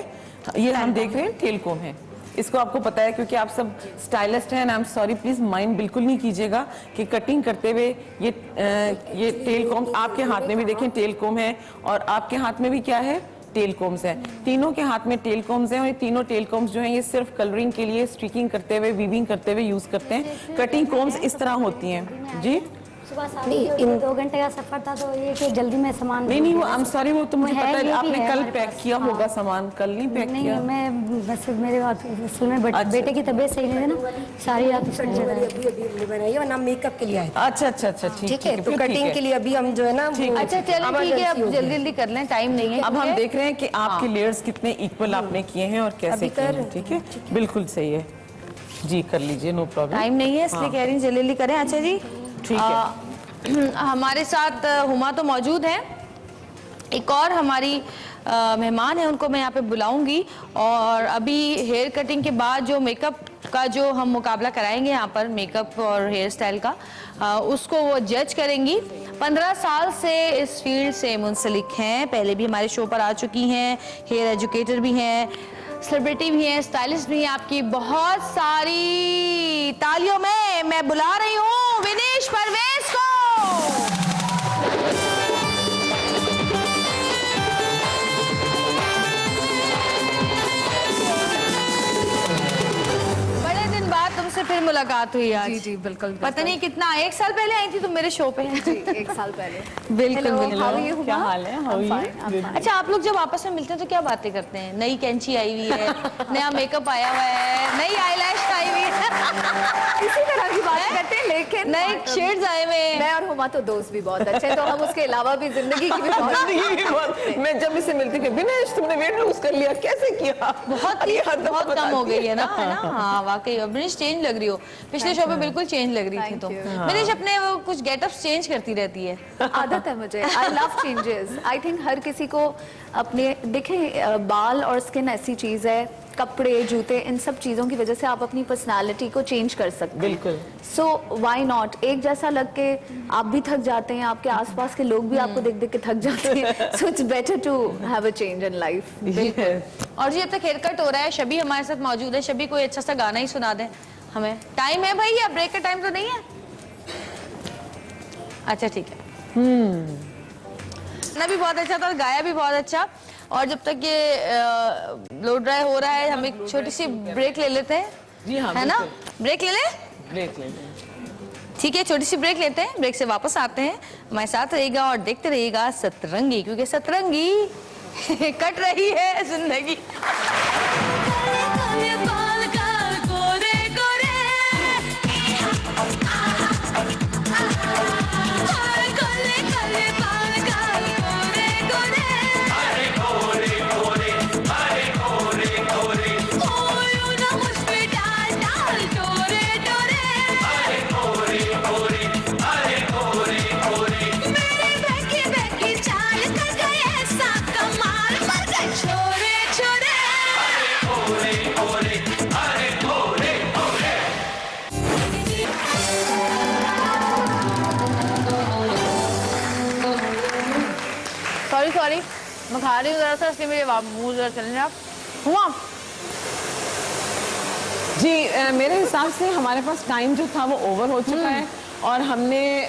ये, हम देख रहे हैं टेल कोम है। इसको आपको पता है क्योंकि आप सब स्टाइलिस्ट हैं। I am sorry, please mind बिल्कुल नहीं कीजिएगा कि कटिंग करते हुए ये टेल कोम, आपके हाथ में भी देखें टेल कोम है, और आपके हाथ में भी क्या है, टेल कोम्स हैं। तीनों के हाथ में टेल कोम्स हैं, और ये तीनों टेल कोम्स जो हैं ये सिर्फ कलरिंग के लिए, स्ट्रीकिंग करते हुए, वीविंग करते हुए यूज करते हैं। कटिंग कोम्स इस तरह होती हैं जी। सुबह 7 बजे 2 घंटे का सफर था, तो ये कि जल्दी में सामान नहीं, वो आई एम सॉरी, वो तो मुझे है, पता है ये भी आपने है कल हमारे पैक पास। किया हाँ। होगा सामान, कल नहीं पैक नहीं, किया। मैं बस मेरे असल में अच्छा। बेटे की तबीयत सही नहीं है ना, सारी रात उसने सर्जरी अभी अभी हमने बनाई है, वरना मेकअप के लिए आए थे। अच्छा, ठीक है, तो फिर ठीक कटिंग है। के लिए अभी हम जो है ना, ठीक है। अच्छा चलो ठीक है, अब जल्दी जल्दी कर लें, टाइम नहीं है। अब हम ठीक है? देख रहे हैं कि आपके लेयर्स कितने इक्वल आपने किए हैं और कैसे अभी किए कर हैं, ठीक है, बिल्कुल सही है जी, कर लीजिए, नो प्रॉब्लम। टाइम नहीं है, इसलिए कह रही हूँ जल्दी जल्दी करें। अच्छा जी, ठीक है। हमारे साथ हुमा तो मौजूद हैं, एक और हमारी मेहमान है, उनको मैं यहाँ पे बुलाऊंगी, और अभी हेयर कटिंग के बाद जो मेकअप का जो हम मुकाबला कराएंगे यहाँ पर, मेकअप और हेयर स्टाइल का, उसको वो जज करेंगी। 15 साल से इस फील्ड से मुंसलिक हैं, पहले भी हमारे शो पर आ चुकी हैं, हेयर एजुकेटर भी हैं, सेलिब्रिटी भी हैं, स्टाइलिस्ट भी हैं। आपकी बहुत सारी तालियों में मैं बुला रही हूँ विनीश परवेज को। बड़े दिन बाद तुमसे फिर मुलाकात हुई आज। जी बिल्कुल। पता नहीं कितना, 1 साल पहले आई थी तुम मेरे शो पे। जी 1 साल पहले। बिल्कुल बिल्कुल। How are you, क्या हुमा? हाल है? How are you? अच्छा, आप लोग जब आपस में मिलते हैं तो क्या बातें करते हैं? नई कैंची आई हुई है, नया मेकअप आया हुआ है, नई आईलैश आई हुई है, इसी तरह की बातें करते हैं, लेकिन नए शेड्स आए हुए हैं। मैं और हुमा तो दोस्त भी बहुत अच्छे हैं, तो हम उसके अलावा भी जिंदगी की भी बहुत मैं जब इससे मिलती थी, विनेश तुमने वेट लूज कर लिया, कैसे किया? बहुत अरे हद बहुत बताती कम हो गई है ना, है ना? हाँ वाकई, अब विनेश चेंज लग रही हो। पिछले शो पे बिल्कुल चेंज लग रही थी तुम। विनेश अपने वो कुछ गेटअप्स चेंज करती रहती है। आदत है मुझे। I love changes. I think हर किसी को अपने, देखें, बाल और स्किन ऐसी चीज है, कपड़े, जूते, इन सब चीजों की वजह से आप अपनी पर्सनालिटी को चेंज कर सकते हैं। बिल्कुल। So why not? एक जैसा लग के आप भी थक जाते हैं, आपके आसपास के लोग भी आपको देख देख के थक जाते हैं। So it's better to have a change in life. और जी, अब तक हेयर कट हो रहा है, शबी हमारे साथ मौजूद है। शबी, कोई अच्छा सा गाना ही सुना दें हमें। टाइम है भाई, या ब्रेक का टाइम तो नहीं है? अच्छा ठीक है। गाना भी बहुत अच्छा था, गाया भी बहुत अच्छा। और जब तक ये ब्लो ड्राई हो रहा है, हम एक छोटी सी ब्रेक ले लेते हैं। जी हाँ, है ना? बिल्कुल। ब्रेक ले लें? ब्रेक ले लें। ठीक है, छोटी सी ब्रेक लेते हैं, ब्रेक से वापस आते हैं। हमारे साथ रहिएगा और देखते रहिएगा सतरंगी, क्योंकि सतरंगी कट रही है जिंदगी। सॉरी, मैं खा रही हूँ जरा सा, इसलिए मेरे मुंह जरा चलेंगे आप। हुआ जी, मेरे हिसाब से हमारे पास टाइम जो था वो ओवर हो चुका है, और हमने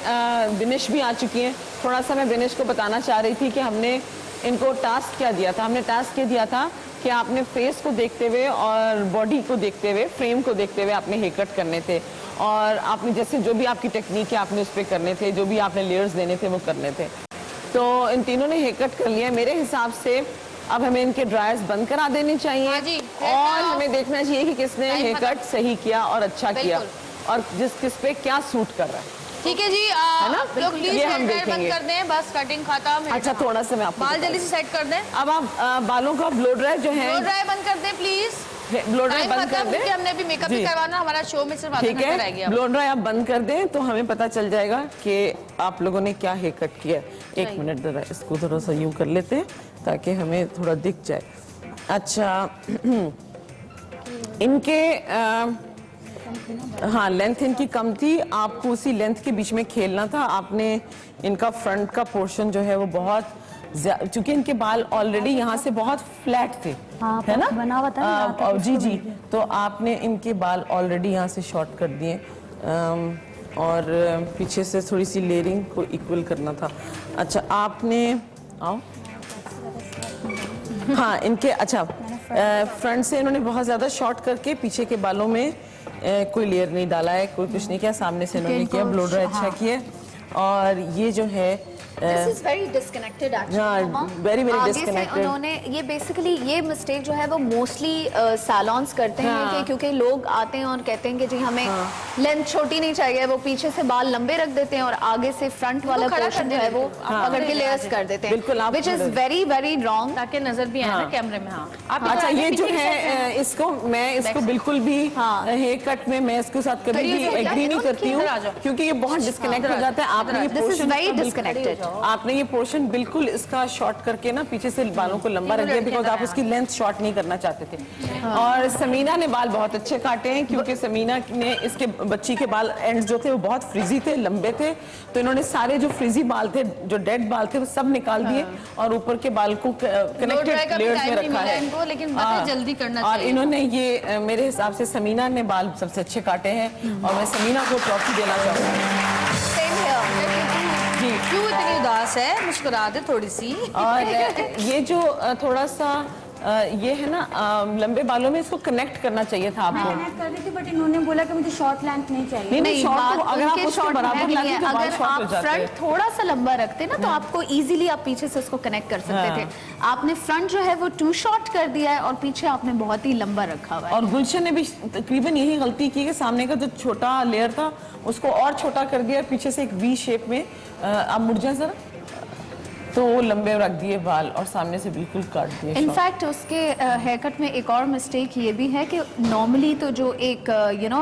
बिनिश भी आ चुकी हैं। थोड़ा सा मैं बिनिश को बताना चाह रही थी कि हमने इनको टास्क क्या दिया था। हमने टास्क ये दिया था कि आपने फेस को देखते हुए और बॉडी को देखते हुए, फ्रेम को देखते हुए आपने हेयर कट करने थे, और आपने जैसे जो भी आपकी टेक्निक है आपने उस पर करने थे, जो भी आपने लेयर्स देने थे वो करने थे। तो इन तीनों ने हेयर कट कर लिया। मेरे हिसाब से अब हमें इनके ड्रायर्स बंद करा देने चाहिए, हाँ जी, और हमें देखना चाहिए कि किसने हेयर कट सही किया और अच्छा किया, और किस पे क्या सूट कर रहा है। ठीक है जी, ना? आप लोग प्लीज ये हम हेयर ड्रायर बंद देखेंगे। कर दें, बस कटिंग खत्म। अच्छा, थोड़ा सा मैं आपको बाल बता जल्दी से सेट कर दें। दूं। अब आप बालों का ब्लो ड्रायर जो है, ब्लो ड्राई बंद कर दें प्लीज। ब्लो ड्रायर टाइम बंद कर खत्म, दें। क्योंकि हमने अभी मेकअप भी जी। करवाना, हमारा शो में सिर्फ आधा ठीक घंटा रह है, गया। ब्लो ड्राई आप बंद कर दें तो हमें पता चल जाएगा कि आप लोगों ने क्या हेयर कट किया है। एक मिनट जरा इसको थोड़ा सा यूं कर लेते हैं ताकि हमें थोड़ा दिख जाए। अच्छा इनके हाँ, लेंथ इनकी कम थी, आपको उसी लेंथ के बीच में खेलना था। आपने इनका फ्रंट का पोर्शन जो है वो बहुत, चूंकि इनके बाल ऑलरेडी यहाँ से बहुत फ्लैट थे, हाँ, है ना? बना हुआ था ना, यहाँ तक जी उसको जी, तो आपने इनके बाल ऑलरेडी यहाँ से शॉर्ट कर दिए, और पीछे से थोड़ी सी लेयरिंग को इक्वल करना था। अच्छा आपने आओ, हाँ इनके, अच्छा फ्रंट से इन्होंने बहुत ज़्यादा शॉर्ट करके पीछे के बालों में कोई लेयर नहीं डाला है, कोई कुछ नहीं किया, सामने से इन्होंने किया, ब्लो ड्राई अच्छा किया। और ये जो है This is very disconnected actually, हाँ, मम्मा। very, very आगे से disconnected। उन्होंने ये बेसिकली ये मिस्टेक जो है वो मोस्टली सैलॉन्स करते हैं हाँ। कि क्योंकि लोग आते हैं और कहते हैं कि जी हमें लेंथ छोटी नहीं चाहिए, वो पीछे से बाल लंबे रख देते हैं और आगे से फ्रंट वाला खड़ा पोर्शन कर जो है वो देते पकड़ के लेयर्स कर देते हैं, बिल्कुल, आप विच इज खड़े- वेरी वेरी रॉन्ग। ताकि नजर भी आए ना कैमरे में। हाँ, आप अच्छा, आगे ये जो पीछे की side है से- इसको मैं इसको बिल्कुल भी हाँ। हेयर कट में मैं इसके साथ कभी करिए भी तो क्या एग्री है, नहीं तो करती हूँ, इधर आ जाओ। क्योंकि ये बहुत डिस्कनेक्ट हो जाता है। आपने ये This is portion very disconnected। आपने ये पोर्शन बिल्कुल इसका शॉर्ट करके ना पीछे से बालों को लंबा रख दिया, बिकॉज आप उसकी लेंथ शॉर्ट नहीं करना चाहते थे। और समीना ने बाल बहुत अच्छे काटे हैं, क्योंकि समीना ने इसके बच्ची के बाल एंड जो थे वो बहुत फ्रिजी थे, लंबे थे, तो इन्होंने सारे जो फ्रिजी बाल थे, जो डेड बाल थे, वो सब निकाल दिए और ऊपर के बाल को Blow dry कनेक्टेड का भी लेयर्स time में नहीं रखा मिला है इनको, लेकिन हाँ। बहुत जल्दी करना और चाहिए। इन्होंने ये मेरे हिसाब से समीना ने बाल सबसे अच्छे काटे हैं, और मैं समीना को ट्रॉफी देना चाहूँगी। Same here। जी। क्यों इतनी उदास है, मुस्कुरा दे थोड़ी सी। और ये जो थोड़ा सा ये है ना लंबे बालों में, इसको कनेक्ट करना चाहिए था आपको। मैं कर रही थी बट इन्होंने बोला कि मुझे शॉर्ट लेंथ नहीं चाहिए। नहीं, शॉर्ट बात तो अगर आप उनके उसके short बराबर नहीं लाते है। तो बाल अगर शॉर्ट हो आप जाते फ्रंट हैं। थोड़ा सा लंबा रखते ना तो आपको इजीली आप पीछे से उसको कनेक्ट कर सकते हाँ। थे। आपने फ्रंट जो है वो टू शॉर्ट कर दिया है और पीछे आपने बहुत ही लंबा रखा हुआ है। और गुलशन ने भी तकरीबन यही गलती की कि सामने का जो छोटा लेयर था उसको और छोटा कर दिया, पीछे से एक वी शेप में। आप मुड़ जाए जरा, तो वो लंबे रख दिए बाल और सामने से बिल्कुल काट दिए। इनफैक्ट उसके हेयर कट में एक और मिस्टेक ये भी है कि नॉर्मली तो जो एक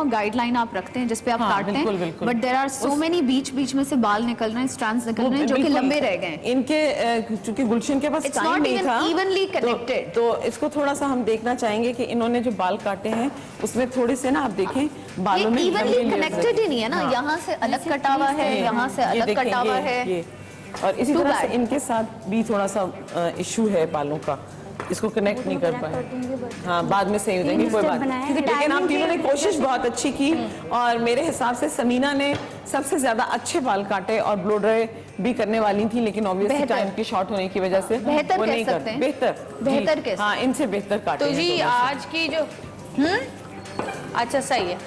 गाइडलाइन आप रखते हैं जिस पे आप हाँ, काटते बिल्कुल, हैं, बिल्कुल। But there are so many बीच बीच में से बाल निकल रहे हैं, स्ट्रैंड्स निकल रहे हैं जो कि बिल्कुल लंबे रह गए हैं। इनके चूंकि गुलशन के पास It's टाइम not नहीं even था, evenly connected। तो इसको थोड़ा सा हम देखना चाहेंगे कि इन्होंने जो बाल काटे हैं उसमें थोड़े से ना आप देखें बालों में ये इवनली लंबे layers कनेक्टेड ही हैं। नहीं है ना, हाँ। यहाँ से अलग कटा हुआ है, यहाँ से ये अलग देखें, कटा हुआ ये- है। ये। और इसी Too तरह से bad। इनके साथ भी थोड़ा सा इशू है बालों का, इसको कनेक्ट नहीं कर पाए। हाँ, बाद में सही हो जाएंगे, कोई बात नहीं। लेकिन आप तीनों ने कोशिश बहुत अच्छी की, और मेरे हिसाब से समीना ने सबसे ज्यादा अच्छे बाल काटे और ब्लो ड्राई भी करने वाली थी, लेकिन ऑब्वियसली बेहतर। टाइम की शॉर्ट होने की वजह से बेहतर वो कह नहीं कर सकते हैं। बेहतर बेहतर जी, कह सकते हाँ, इनसे बेहतर काटे तो हैं जी दोनों से। आज की जो अच्छा सही है,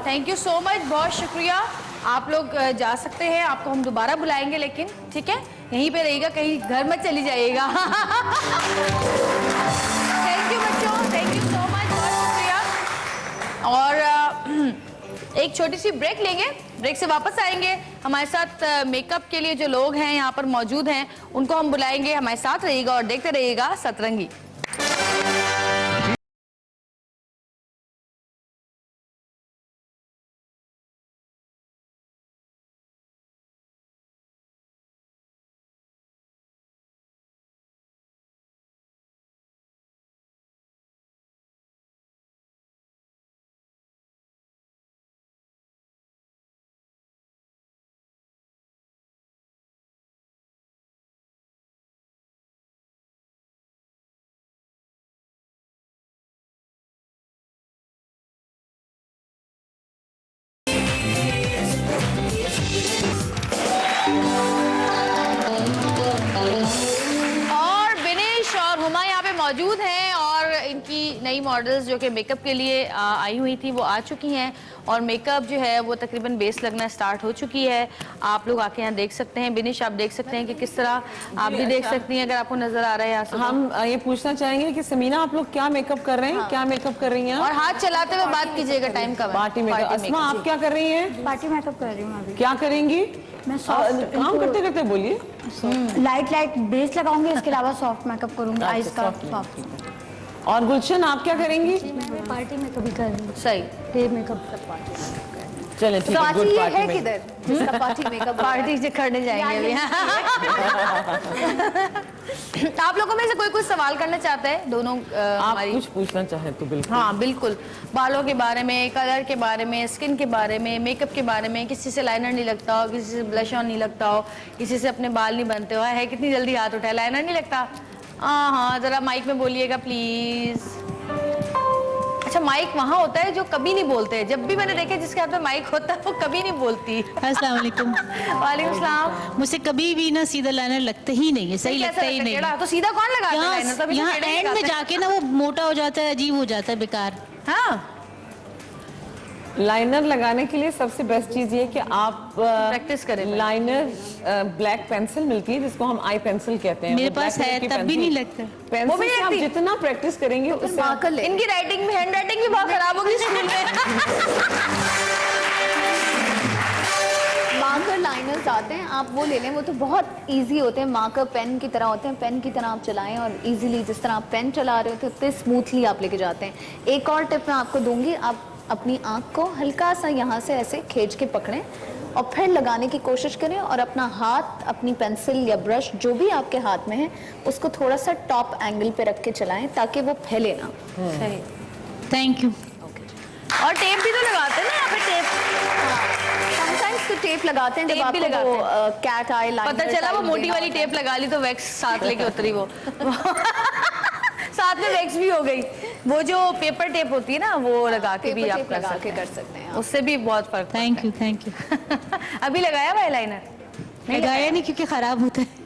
थैंक यू सो मच, बहुत शुक्रिया। आप लोग जा सकते हैं, आपको हम दोबारा बुलाएंगे, लेकिन ठीक है यहीं पे रहिएगा, कहीं घर मत चली जाइएगा। थैंक यू बच्चों, थैंक यू सो मच, बहुत शुक्रिया। और एक छोटी सी ब्रेक लेंगे, ब्रेक से वापस आएंगे। हमारे साथ मेकअप के लिए जो लोग हैं यहाँ पर मौजूद हैं उनको हम बुलाएंगे, हमारे साथ रहिएगा और देखते रहिएगा सतरंगी। मौजूद हैं और इनकी नई मॉडल्स जो कि मेकअप के लिए आई हुई थी वो आ चुकी हैं और मेकअप जो है वो तकरीबन बेस लगना स्टार्ट हो चुकी है। आप लोग आके यहाँ देख सकते हैं। बिनिश आप देख सकते हैं कि किस तरह आप भी देख सकती हैं अगर आपको नजर आ रहा है यहाँ से। हम ये पूछना चाहेंगे कि समीना आप लोग क्या मेकअप कर रहे हैं, क्या मेकअप कर रही हैं? और हाथ चलाते हुए बात कीजिएगा, टाइम कम है। Party makeup. अस्मा आप क्या कर रही हैं? पार्टी मेकअप कर रही हूँ अभी। क्या करेंगी? मैं सॉफ्ट काम करते करते बोलिए। लाइट बेस लगाऊंगी, इसके अलावा सॉफ्ट मेकअप करूंगी, आईज का सॉफ्ट। और गुलशन आप क्या करेंगी? मैं पार्टी में कभी कर रही हूँ सही। हेयर मेकअप चले ठीक है, प्राची गुड ये पार्टी है में। किधर जिसका पार्टी मेकअप पार्टी से करने जाएंगे अभी। आप लोगों में से कोई कुछ सवाल करना चाहता है? दोनों आप हमारी कुछ पूछना चाहें तो बिल्कुल। हाँ बिल्कुल, बालों के बारे में, कलर के बारे में, स्किन के बारे में, मेकअप के बारे में, किसी से लाइनर नहीं लगता हो, किसी से ब्लश ऑन नहीं लगता हो, किसी से अपने बाल नहीं बनते हो, है कितनी जल्दी हाथ उठाए, लाइनर नहीं लगता? हाँ जरा माइक में बोलिएगा प्लीज। अच्छा माइक वहाँ होता है जो कभी नहीं बोलते हैं। जब भी मैंने देखा जिसके हाथ में माइक होता है वो कभी नहीं बोलती। अस्सलाम वालेकुम। वालेकुम सलाम। मुझसे कभी भी ना सीधा लाइनर लगता ही नहीं है, सही लगता ही नहीं। तो सीधा कौन लगाता है लाइनर? यहाँ तभी तो टेढ़ा ही एंड में लगाते हैं। जाके ना वो मोटा हो जाता है, अजीब हो जाता है, बेकार। हाँ लाइनर लगाने के लिए सबसे बेस्ट चीज ये है कि आप प्रैक्टिस करें। लाइनर ब्लैक पेंसिल मिलती है जिसको हम आई पेंसिल कहते हैं। मेरे वो पास black है, color की तब भी pencil। नहीं लगता। वो पेंसिल भी से आप लगती? जितना प्रैक्टिस करेंगे उससे आप- मार्कर ले इनकी राइटिंग भी, हैंड राइटिंग भी बहुत खराब होगी स्कूल में। मार्कर लाइनर्स आते हैं, आप वो ले लें, वो तो बहुत इजी होते हैं, मार्कर पेन की तरह होते हैं, पेन की तरह आप चलाएं और इजीली जिस तरह आप पेन चला रहे होते हैं उतने स्मूथली आप लेके जाते हैं। एक और टिप मैं आपको दूंगी, आप अपनी आंख को हल्का सा यहाँ से ऐसे खींच के पकड़ें और फिर लगाने की कोशिश करें और अपना हाथ, अपनी पेंसिल या ब्रश जो भी आपके हाथ में है उसको थोड़ा सा टॉप एंगल पे रख के चलाएं ताकि वो फैले ना। सही। Thank you. और टेप भी तो लगाते हैं ना यहाँ पे, टेप समटाइम्स तो टेप लगाते हैं जब टेप भी आपको लगाते वो कैट आई लाइनर पता चला वो मोटी वाली टेप लगा ली तो वैक्स साथ लेके उतरी वो। साथ में वैक्स भी हो गई। वो जो पेपर टेप होती है ना वो लगा के भी आप लगा के कर सकते हैं। उससे भी बहुत फर्क थैंक यू, थैंक यू। अभी लगाया हुआ है लाइनर? लगाया नहीं क्योंकि खराब होता है।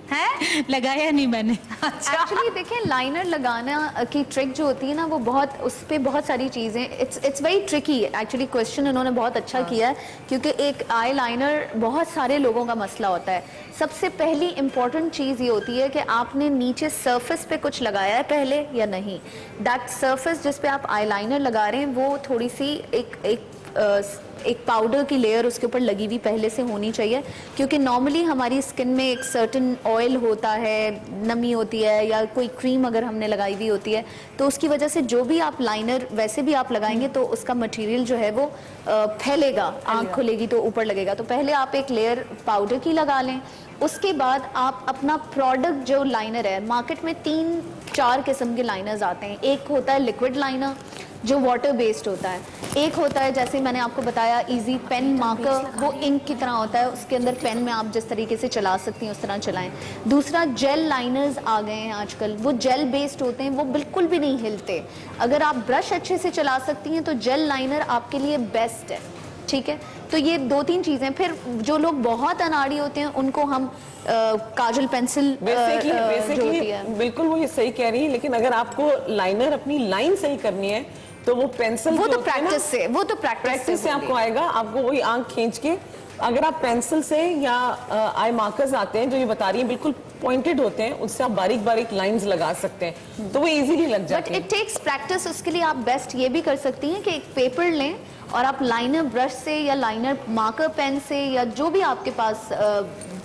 लगाया नहीं मैंने। एक्चुअली देखें, लाइनर लगाना की ट्रिक जो होती है ना वो बहुत, उस पे बहुत सारी चीज़ें, it's very tricky. Actually question उन्होंने बहुत अच्छा किया है क्योंकि एक आई लाइनर बहुत सारे लोगों का मसला होता है। सबसे पहली इंपॉर्टेंट चीज़ ये होती है कि आपने नीचे सरफेस पे कुछ लगाया है पहले या नहीं। दैट सरफेस जिस पे आप आई लाइनर लगा रहे हैं वो थोड़ी सी एक पाउडर की लेयर उसके ऊपर लगी हुई पहले से होनी चाहिए, क्योंकि नॉर्मली हमारी स्किन में एक सर्टेन ऑयल होता है, नमी होती है, या कोई क्रीम अगर हमने लगाई हुई होती है तो उसकी वजह से जो भी आप लाइनर वैसे भी आप लगाएंगे तो उसका मटेरियल जो है वो फैलेगा, आँख खुलेगी तो ऊपर लगेगा। तो पहले आप एक लेयर पाउडर की लगा लें, उसके बाद आप अपना प्रोडक्ट जो लाइनर है, मार्केट में 3-4 किस्म के लाइनर्स आते हैं। एक होता है लिक्विड लाइनर जो वाटर बेस्ड होता है, एक होता है जैसे मैंने आपको बताया इजी पेन मार्कर, वो इंक की तरह होता है, उसके अंदर पेन में आप जिस तरीके से चला सकती हैं उस तरह चलाएं। दूसरा जेल लाइनर्स आ गए हैं आजकल, वो जेल बेस्ड होते हैं, वो बिल्कुल भी नहीं हिलते। अगर आप ब्रश अच्छे से चला सकती हैं तो जेल लाइनर आपके लिए बेस्ट है, ठीक है। तो ये 2-3 चीज़ें। फिर जो लोग बहुत अनाड़ी होते हैं उनको हम काजल पेंसिल जो होती है, बिल्कुल वो ये सही कह रही है, लेकिन अगर आपको लाइनर अपनी लाइन सही करनी है तो वो पेंसिल वो तो प्रैक्टिस से, वो तो प्रैक्टिस से आपको आएगा। आपको वही आंख खींच के, अगर आप पेंसिल से या आई मार्कर्स आते हैं जो ये बता रही है बिल्कुल पॉइंटेड होते हैं, उससे आप बारीक बारीक लाइंस लगा सकते हैं तो वो इजीली लग जाती है। But it takes practice. उसके लिए आप बेस्ट ये भी कर सकती हैं कि एक पेपर लें और आप लाइनर ब्रश से या लाइनर मार्कर पेन से या जो भी आपके पास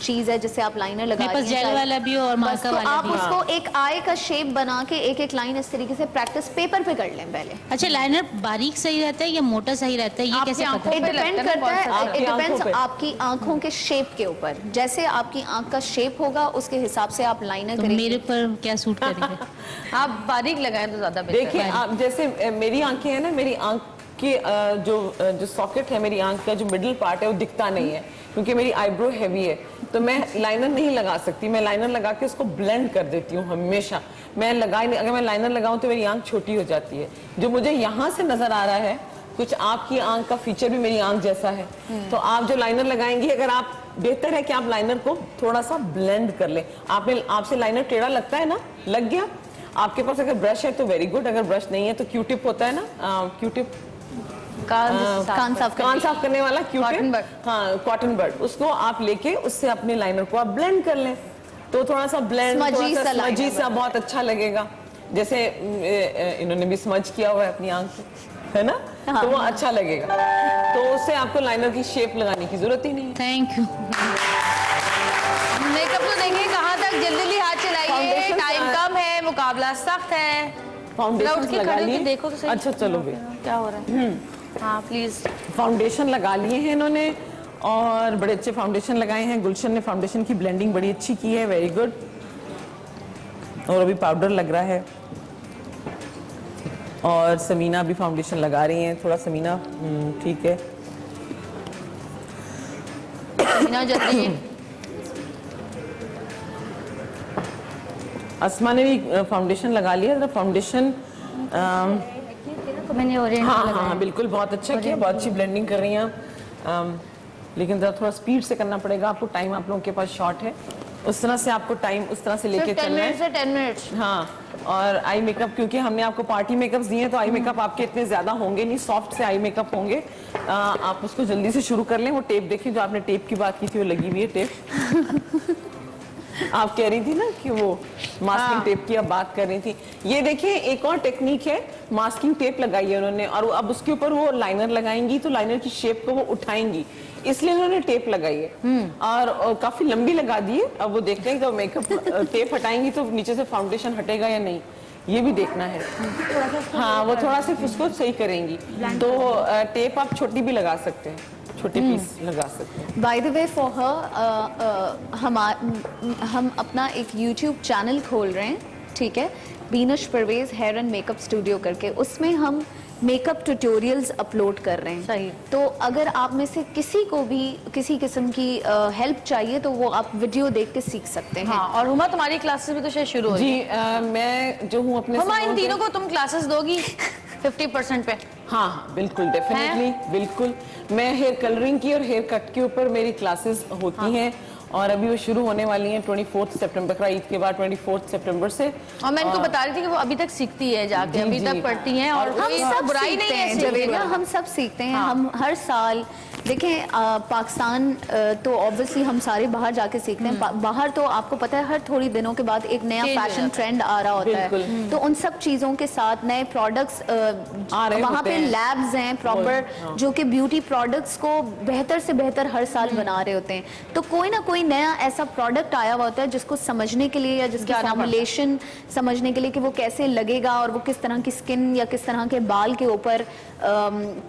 चीज है जिससे आप लाइनर लगा मेरे पास जेल वाला भी और मार्कर तो वाला आप भी। उसको एक आई का शेप बना के एक लाइन इस तरीके से प्रैक्टिस पेपर पे कर लें पहले। अच्छा लाइनर बारीक सही रहता है या मोटा सही रहता है, ये आपकी कैसे पता? आंखों इट पे डिपेंड लगता है ना करता है, कौन सा? इट आपकी डिपेंड्स आंखों पे। आपकी आंखों के शेप के ऊपर। जैसे आपकी आंख का शेप होगा उसके हिसाब से आप लाइनर तो करेंगे। मेरे पर क्या सूट करेगा? आप बारीक लगाएं तो ज्यादा बेहतर देखिए है। आप जैसे मेरी आंखें हैं ना, मेरी आंख की जो सॉकेट है, मेरी आंख का जो मिडिल पार्ट है वो दिखता नहीं है क्योंकि मेरी आईब्रो हैवी है, तो मैं लाइनर नहीं लगा सकती। मैं लाइनर लगा के उसको ब्लेंड कर देती हूँ हमेशा। मैं लगाई नहीं, अगर मैं लाइनर लगाऊं तो मेरी आंख छोटी हो जाती है। जो मुझे यहाँ से नजर आ रहा है, कुछ आपकी आंख का फीचर भी मेरी आंख जैसा है, तो आप जो लाइनर लगाएंगी, अगर आप, बेहतर है कि आप लाइनर को थोड़ा सा ब्लेंड कर लें। आपसे लाइनर टेढ़ा लगता है ना, लग गया, आपके पास अगर ब्रश है तो वेरी गुड, अगर ब्रश नहीं है तो क्यूटिप होता है ना, क्यूटिप कान साफ करने वाला Cotton क्यूटिप, bud. हाँ कॉटन बड, उसको आप लेके उससे अपने लाइनर को आप ब्लेंड कर लें, तो थोड़ा सा ब्लेंड, Smudgy सा liner स्मजी सा बहुत अच्छा लगेगा। जैसे इन्होंने भी स्मज किया हुआ है अपनी आंख पे, है ना, तो वो अच्छा लगेगा। तो उससे आपको लाइनर की शेप लगाने की जरूरत ही नहीं है। Thank you. मेकअप तो देखिए कहाँ तक जल्दी हाथ चलाइए, Foundation टाइम कम है, मुकाबला सख्त है। फाउंडेशन उठ के लगा खड़े होके लिए, देखो तो सही। अच्छा चलो भी, क्या हो रहा है? हाँ प्लीज। फाउंडेशन लगा लिए हैं इन्होंने और बड़े अच्छे फाउंडेशन लगाए हैं। गुलशन ने फाउंडेशन की ब्लेंडिंग बड़ी अच्छी की है, वेरी गुड। और अभी पाउडर लग रहा है और समीना भी फाउंडेशन लगा रही हैं, थोड़ा समीना ठीक है। बिना जल्दी अस्मा ने भी फाउंडेशन लगा लिया। जरा फाउंडेशन तो मैंने ऑरेंज हाँ बिल्कुल, बहुत अच्छा किया, बहुत अच्छी ब्लेंडिंग कर रही हैं आप। लेकिन जरा थोड़ा स्पीड से करना पड़ेगा आपको, टाइम आप लोगों के पास शॉर्ट है, उस तरह से आपको टाइम उस तरह से लेके सिर्फ 10 चलना मिनट है। से 10 मिनट्स। हाँ, और आई मेकअप क्योंकि हमने आपको पार्टी मेकअप्स दिए हैं तो आई मेकअप आपके इतने ज्यादा होंगे नहीं, सॉफ्ट से आई मेकअप होंगे। आप उसको जल्दी से शुरू कर लें। वो टेप देखिए, जो आपने टेप की बात की थी वो लगी हुई है टेप। आप कह रही थी ना कि वो मास्किंग टेप की आप बात कर रही थी। ये देखिए एक और टेक्निक है, मास्किंग टेप लगाई है उन्होंने और अब उसके ऊपर वो लाइनर लगाएंगी तो लाइनर की शेप को वो उठाएंगी, इसलिए उन्होंने टेप लगाई है और काफी लंबी लगा दी है। अब वो देखते हैं कि मेकअप टेप हटाएंगी तो नीचे से फाउंडेशन हटेगा या नहीं, ये भी देखना है। हाँ, वो थोड़ा सा उसको सही करेंगी। तो टेप आप छोटी भी लगा सकते हैं, छोटे पीस लगा सकते हैं। By the way for her हम अपना एक YouTube चैनल खोल रहे हैं, ठीक है, Binish Parvez hair and makeup studio करके। उसमें हम मेकअप ट्यूटोरियल्स अपलोड कर रहे हैं। सही। तो अगर आप में से किसी को भी किसी किस्म की हेल्प चाहिए तो वो आप वीडियो देख के सीख सकते हैं। हाँ, और हुमा तुम्हारी क्लासेस भी तो शायद शुरू हो रही है। जी मैं जो हूँ अपने हुमा इन salon पे- तीनों को तुम क्लासेस दोगी 50% पे? हाँ हाँ बिल्कुल, डेफिनेटली, बिल्कुल। मैं हेयर कलरिंग की और हेयर कट के ऊपर मेरी क्लासेस होती हैं और अभी वो शुरू होने वाली हैं 24 सितंबर का, ईद के बाद 24 सितंबर से। और मैं इनको बता रही थी कि वो अभी तक सीखती है जाके, जी, अभी जी। तक पढ़ती हैं और हम कोई सब बुराई सीखते नहीं है हैं सीखने जवेदा, में। हम सब सीखते हैं। हाँ। हम हर साल देखें पाकिस्तान तो ऑब्वियसली हम सारे बाहर जाके सीखते हैं। बाहर तो आपको पता है हर थोड़ी दिनों के बाद एक नया Change हो फैशन जाता है। ट्रेंड आ रहा होता है, बिल्कुल। तो उन सब चीज़ों के साथ नए प्रोडक्ट्स रहे वहाँ होते पे हैं। लैब्स हैं प्रॉपर, हाँ। जो कि ब्यूटी प्रोडक्ट्स को बेहतर से बेहतर हर साल बना रहे होते हैं। तो कोई ना कोई नया ऐसा प्रोडक्ट आया हुआ होता है जिसको समझने के लिए या जिसकी जाना पड़ता है। फॉर्मुलेशन समझने के लिए कि वो कैसे लगेगा और वो किस तरह की स्किन या किस तरह के बाल के ऊपर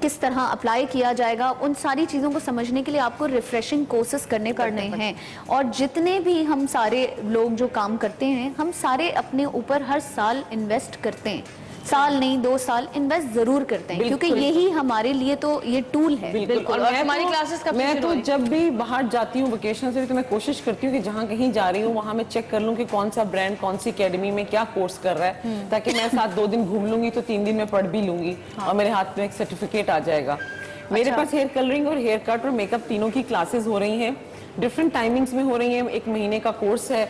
किस तरह अप्लाई किया जाएगा, उन सारी चीज़ों को समझने के लिए आपको रिफ्रेशिंग कोर्सेज करने पड़ने हैं। और जितने भी हम सारे लोग जो काम करते हैं, हम सारे अपने ऊपर हर साल इन्वेस्ट करते हैं, साल नहीं 2 साल इन्वेस्ट जरूर करते हैं, क्योंकि बिल्कुल। यही हमारे लिए तो ये टूल है। बिल्कुल। और तुम्हारी क्लासेस कब से मैं शुरू तो हुई? जब भी बाहर जाती हूँ वेकेशन से भी तो मैं कोशिश करती हूँ कि जहाँ कहीं जा रही हूँ वहाँ मैं चेक कर लूँ कि कौन सा ब्रांड कौन सी एकेडमी में क्या कोर्स कर रहा है, ताकि मैं साथ 2 दिन घूम लूंगी तो 3 दिन में पढ़ भी लूंगी और मेरे हाथ में एक सर्टिफिकेट आ जाएगा। मेरे पास हेयर कलरिंग और हेयर कट और मेकअप तीनों की क्लासेस हो रही हैं, डिफरेंट टाइमिंग्स में हो रही हैं। 1 महीने का कोर्स है,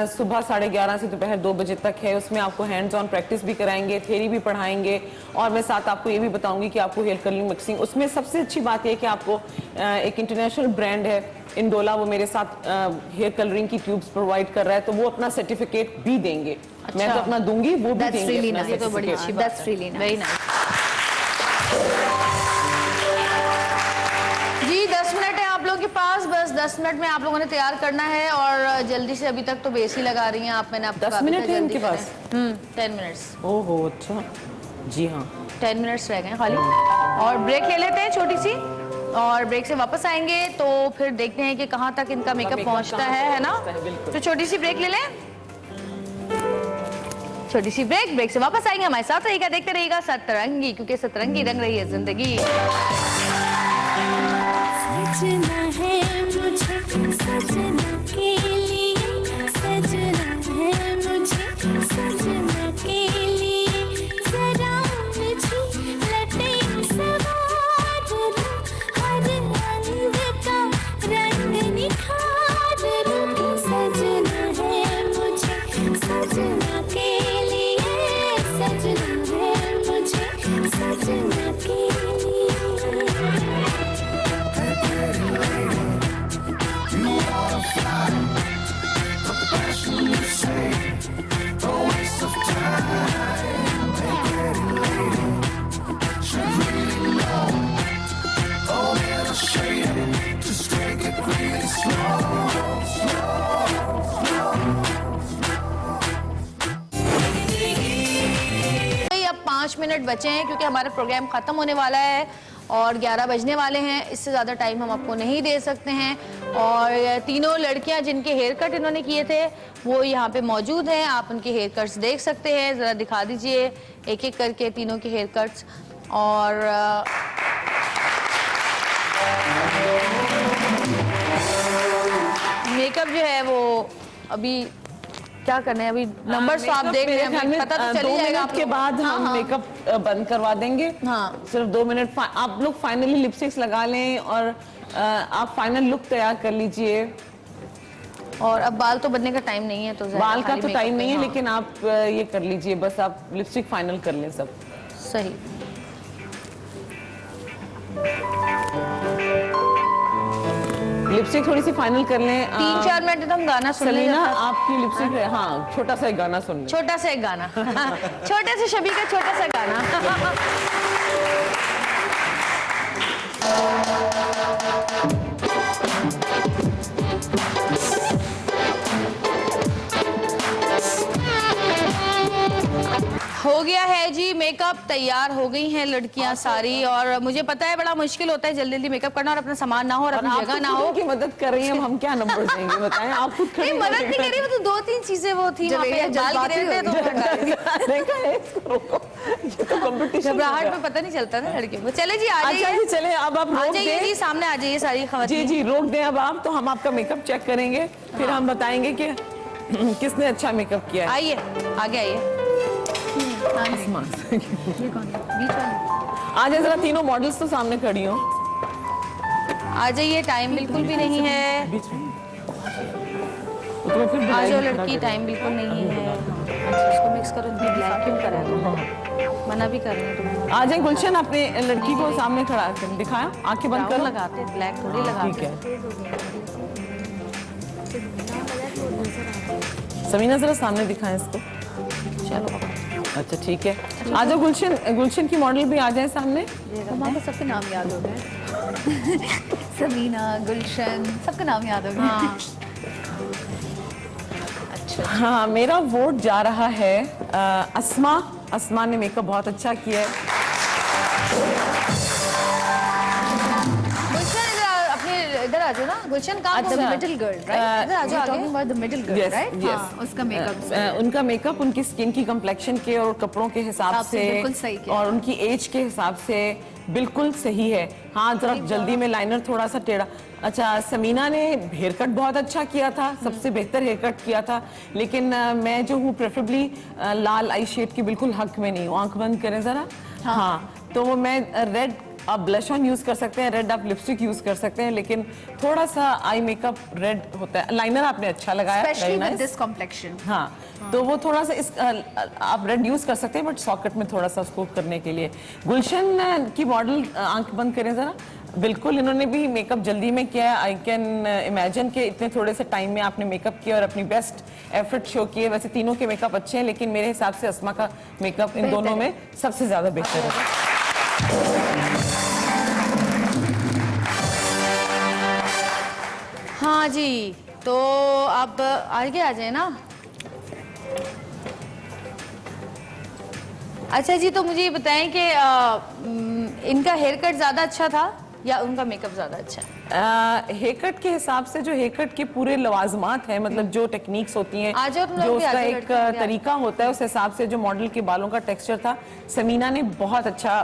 सुबह 11:30 से दोपहर 2 बजे तक है। उसमें आपको हैंड्स ऑन प्रैक्टिस भी कराएंगे, थ्योरी भी पढ़ाएंगे और मैं साथ आपको ये भी बताऊंगी कि आपको हेयर कलरिंग मिक्सिंग। उसमें सबसे अच्छी बात यह है कि आपको एक इंटरनेशनल ब्रांड है इंडोला, वो मेरे साथ हेयर कलरिंग की ट्यूब्स प्रोवाइड कर रहा है, तो वो अपना सर्टिफिकेट भी देंगे। मैं तो अपना दूंगी, वो भी That's देंगे really अपना nice. ये तो बड़ी certificate। अच्छी बात That's है। really nice. Very nice। जी 10 मिनट है आप लोगों के पास, बस 10 मिनट में आप लोगों ने तैयार करना है और जल्दी से, अभी तक तो बेस ही लगा रही हैं आप, मैंने आपको 10 कहा था मिनट है जल्दी इनके करें। पास? 10 मिनट्स, ओहो अच्छा, जी हाँ 10 मिनट्स रह गए हैं खाली, और ब्रेक ले लेते हैं छोटी सी, और ब्रेक से वापस आएंगे तो फिर देखते हैं कि कहाँ तक इनका मेकअप पहुँचता है ना। बिल्कुल। तो छोटी सी ब्रेक ले लें, छोटी सी ब्रेक से वापस आएंगे। हमारे साथ रहिएगा, देखते रहिएगा सतरंगी, क्योंकि सतरंगी रंग रही है जिंदगी। सजना है मुझे सजना के लिए, सजना है मुझे सजना के लिए, जरा मुझे लटे सवार लो, हर रंग का रंग निखार लो। सजना है मुझे सजना के लिए। 5 मिनट बचे हैं क्योंकि हमारा प्रोग्राम ख़त्म होने वाला है और 11 बजने वाले हैं। इससे ज़्यादा टाइम हम आपको नहीं दे सकते हैं। और तीनों लड़कियां जिनके हेयर कट इन्होंने किए थे वो यहाँ पे मौजूद हैं, आप उनके हेयर कट्स देख सकते हैं। ज़रा दिखा दीजिए एक एक करके तीनों के हेयर कट्स। और मेकअप जो है वो अभी क्या करना है, अभी नंबर्स तो आप देख रहे हैं, हमें पता तो चल ही जाएगा। 2 मिनट के बाद हम मेकअप बंद करवा देंगे। हाँ। सिर्फ 2 मिनट आप लोग फाइनली लिपस्टिक्स लगा लें और आप फाइनल लुक तैयार कर लीजिए। और अब बाल तो बनने का टाइम नहीं है, तो बाल का खाली तो makeup टाइम नहीं है, हाँ। लेकिन आप ये कर लीजिए, बस आप लिपस्टिक फाइनल कर लें सब। सही। लिपस्टिक थोड़ी सी फाइनल कर लें। 3-4 मिनट हम गाना सुन लें। सलीना आपकी लिपस्टिक है, हाँ छोटा सा एक गाना सुन लें। छोटा सा एक गाना छोटे से शबी का छोटा सा गाना। हो गया है जी मेकअप, तैयार हो गई हैं लड़कियां सारी। और मुझे पता है बड़ा मुश्किल होता है जल्दी जल्दी मेकअप करना और अपना सामान ना हो और अपनी जगह ना हो। की मदद कर रही हैं, हम क्या नंबर देंगे बताएं। आप खुद नहीं मदद नहीं करी, वो तो 2-3 चीजें वो थी वहाँ पे, बाल गिरे थे तो देखा है इसको, रोको, ये तो कंपटीशन। घबराहट में पता नहीं चलता ना लड़कियों को। चले जी आ अच्छा जाइए। जी चले, अब आप आ रोक जाइए दें। जी, सामने आ जाइए सारी खवातीन। जी रोक दें अब आप, तो हम आपका मेकअप चेक करेंगे, फिर हम बताएंगे कि किसने अच्छा मेकअप किया है। आइए आगे आइए। आ जाए जरा, तीनों मॉडल्स तो सामने खड़ी हो। आ जाइए, टाइम बिल्कुल भी नहीं है। बीच में तो फिर आ जाओ लड़की, टाइम बिल्कुल नहीं है। इसको मिक्स करो, ब्लैक क्यों कर रहे हो? मना भी कर रहे हैं तुम। आ जाए गुलशन, अपने लड़की को सामने खड़ा कर दिखाया, आंखें बंद कर लगाते ब्लैक थोड़ी लगाते। ठीक है, समीना जरा सामने दिखाएं इसको। चलो अच्छा ठीक है, आ जाओ गुलशन, गुलशन की मॉडल भी आ जाए सामने। हमारे सबके नाम याद हो गए। समीना, गुलशन, सबका नाम याद हो गया। हाँ हाँ, मेरा वोट जा रहा है अस्मा। अस्मा ने मेकअप बहुत अच्छा किया है। गुलशन इधर आ जाओ ना। गुलशन काम अच्छा। Middle girl, right? इधर आ जाओ आगे। Talking about the middle girl, Yes, right? yes. हाँ, उसका मेकअप उनका मेकअप उनकी स्किन की कम्प्लेक्शन के और कपड़ों के हिसाब से बिल्कुल सही किया। और उनकी एज के हिसाब से बिल्कुल सही है। हाँ जरा जल्दी में लाइनर थोड़ा सा टेढ़ा। अच्छा, समीना ने हेयर कट बहुत अच्छा किया था, सबसे बेहतर हेयर कट किया था, लेकिन मैं जो हूँ प्रेफरेबली लाल आई शेड की बिल्कुल हक में नहीं हूँ। आंख बंद करें जरा। हाँ तो वो मैं रेड, आप ब्लश ऑन यूज कर सकते हैं, रेड आप लिपस्टिक यूज कर सकते हैं, लेकिन थोड़ा सा आई मेकअप रेड होता है। लाइनर आपने अच्छा लगाया, specially very with nice. This complexion. हाँ तो वो थोड़ा सा इस आप रेड यूज कर सकते हैं, बट सॉकेट में थोड़ा सा उसको करने के लिए। गुलशन की मॉडल, आंख बंद करें जरा। बिल्कुल इन्होंने भी मेकअप जल्दी में किया है। आई कैन इमेजिन कि इतने थोड़े से टाइम में आपने मेकअप किया और अपनी बेस्ट एफर्ट शो किए। वैसे तीनों के मेकअप अच्छे हैं, लेकिन मेरे हिसाब से अस्मा का मेकअप इन दोनों में सबसे ज्यादा बेहतर है। हाँ जी, तो आप आगे आ जाए ना। अच्छा जी, तो मुझे ये बताएं कि इनका हेयर कट ज़्यादा अच्छा था या उनका मेकअप ज़्यादा अच्छा है? हेयर कट के हिसाब से जो हेयर कट के पूरे लवाजमात हैं, मतलब जो टेक्निक्स होती हैं, आ जाओ तुम लोग जो भी, आ उसका जाओ एक लड़कियां भी आ जाओ। तरीका होता है, उस हिसाब से जो मॉडल के बालों का टेक्सचर था, समीना ने बहुत अच्छा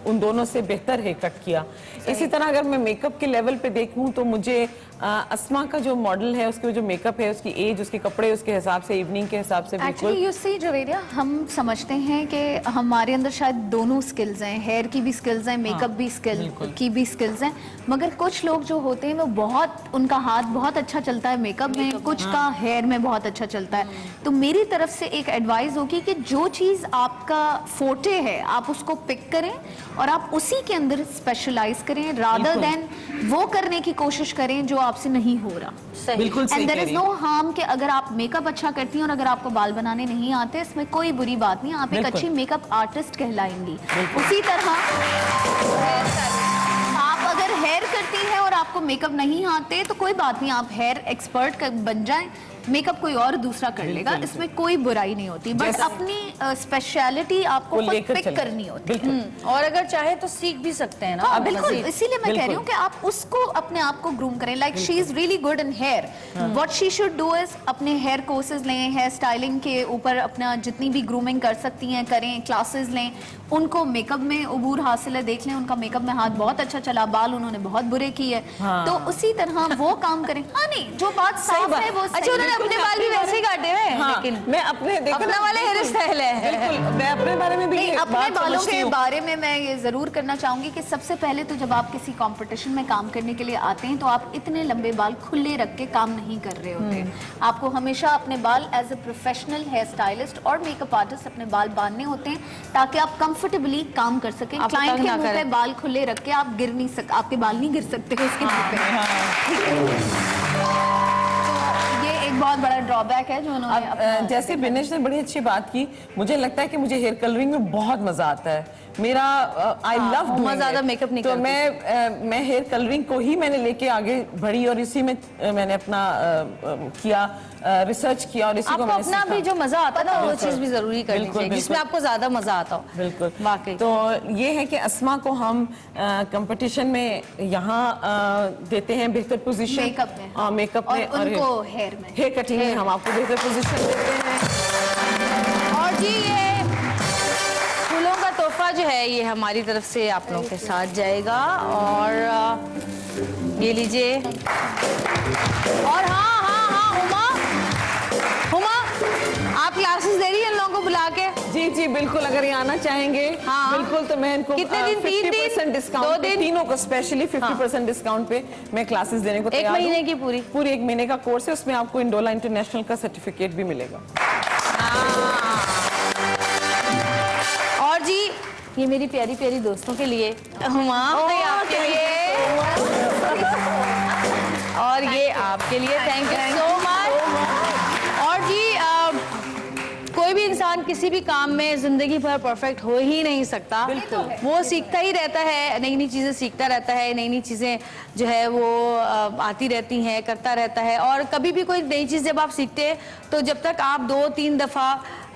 उन दोनों से बेहतर हेयर कट किया। इसी तरह अगर मैं मेकअप के लेवल पे देखूं तो मुझे अस्मा का जो मॉडल है, उसके जो मेकअप है, उसकी एज, उसके कपड़े, उसके हिसाब से, इवनिंग के हिसाब से बिल्कुल। एक्चुअली यू सी जवेरिया, हम समझते हैं कि हमारे अंदर शायद दोनों स्किल्स हैं, हेयर की भी स्किल्स हैं, मेकअप भी स्किल की भी स्किल्स हैं, मगर कुछ लोग जो होते हैं वो बहुत, उनका हाथ बहुत अच्छा चलता है मेकअप में, कुछ का हेयर में बहुत अच्छा चलता है। तो मेरी तरफ से एक एडवाइस होगी कि जो चीज़ आपका फोटे है आप उसको पिक करें और आप उसी के अंदर स्पेशलाइज करें, रादर देन वो करने की कोशिश करें जो आपसे नहीं हो रहा। बिल्कुल सही एंड देयर कह इज रही नो हार्म कि अगर आप मेकअप अच्छा करती हैं और अगर आपको बाल बनाने नहीं आते, इसमें कोई बुरी बात नहीं, आप एक बिल्कुल। अच्छी मेकअप आर्टिस्ट कहलाएंगी। उसी तरह आप अगर हेयर करती हैं और आपको मेकअप नहीं आते तो कोई बात नहीं, आप हेयर एक्सपर्ट बन जाएं, मेकअप कोई और दूसरा कर लेगा, इसमें कोई बुराई नहीं होती, बट अपनी स्पेशलिटी आपको वो खुद लेकर पिक चलें। करनी होती है। और अगर चाहे तो सीख भी सकते हैं ना हाँ आप बिल्कुल, मज़ीद। इसीलिए मैं कह रही हूँ कि आप उसको अपने आप को ग्रूम करें। Like she is really good in hair, what she should do is अपने हेयर कोर्सेज लें, हेयर स्टाइलिंग के ऊपर अपना जितनी भी ग्रूमिंग कर सकती हैं करें, क्लासेस लें, उनको मेकअप में उबूर हासिल है, देख लें उनका मेकअप में हाथ बहुत अच्छा चला, बाल उन्होंने बहुत बुरे किए, तो उसी तरह वो काम करें। हाँ नहीं, जो बात साफ है वो अच्छा, उन्होंने अपने बाल भी वैसे ही काटे हुए हैं, हाँ, लेकिन मैं अपने देखो अपना ना, वाले हेयर स्टाइल है। बिल्कुल, मैं अपने बारे में भी नहीं, ये अपने बात बालों समझती के हूँ। बारे में मैं ये जरूर करना चाहूंगी कि सबसे पहले तो जब आप किसी कंपटीशन में काम करने के लिए आते हैं तो आप इतने लंबे बाल खुले रख के काम नहीं कर रहे होते। आपको हमेशा अपने बाल as a professional hair stylist और मेकअप आर्टिस्ट अपने बाल बांधने होते हैं ताकि आप कंफर्टेबली काम कर सकें। आप क्लाइंट तंग के ना मुंह पे करें। बाल खुले रख के आप गिर नहीं सकते, आपके बाल नहीं गिर सकते उसके मुंह पे। तो ये एक बहुत बड़ा ड्रॉबैक है जो उन्होंने अब जैसे बिनेश ने बड़ी अच्छी बात की, मुझे लगता है कि मुझे हेयर कलरिंग में बहुत मजा आता है। मेरा आई लव हुमा ज्यादा makeup नहीं तो करती। मैं हेयर कलरिंग को ही मैंने लेके आगे बढ़ी और इसी में मैंने अपना किया, रिसर्च किया और इसी को आपको मैंने अपना सीखा। भी जो मजा आता है ना वो बिल्कुल। चीज भी जरूरी करनी बिल्कुल, चाहिए जिसमें बिल्कुल। आपको ज्यादा मजा आता हो। बिल्कुल वाकई। तो ये है कि अस्मा को हम कंपटीशन में यहाँ देते हैं बेहतर पोजीशन मेकअप में, हाँ, मेकअप में और उनको हेयर में, हेयर कटिंग में हम आपको बेहतर पोजीशन देते हैं। और जी ये फूलों का तोहफा जो है ये हमारी तरफ से आप लोगों के साथ जाएगा और ये लीजिए। और हाँ हाँ हाँ हुमा, हुमा आप क्लासेस दे रही हैं इन लोगों को बुला के? जी जी बिल्कुल, अगर ये आना चाहेंगे हाँ। बिल्कुल तो मैं इनको कितने दिन? 50% डिस्काउंट दो दिन? तीनों को स्पेशली 50% डिस्काउंट पे मैं क्लासेस देने को एक तैयार हूँ। महीने की पूरी? पूरी एक महीने का कोर्स है, उसमें आपको इंडोला इंटरनेशनल का सर्टिफिकेट भी मिलेगा। और जी ये मेरी प्यारी प्यारी दोस्तों के लिए हुमा ये आपके लिए और ये आपके लिए थैंक यू सो मच। और जी कोई भी इंसान किसी भी काम में जिंदगी भर परफेक्ट हो ही नहीं सकता। वो सीखता ही रहता है, नई नई चीजें सीखता रहता है, नई नई चीजें जो है वो आती रहती हैं, करता रहता है। और कभी भी कोई नई चीज जब आप सीखते हैं तो जब तक आप 2-3 दफा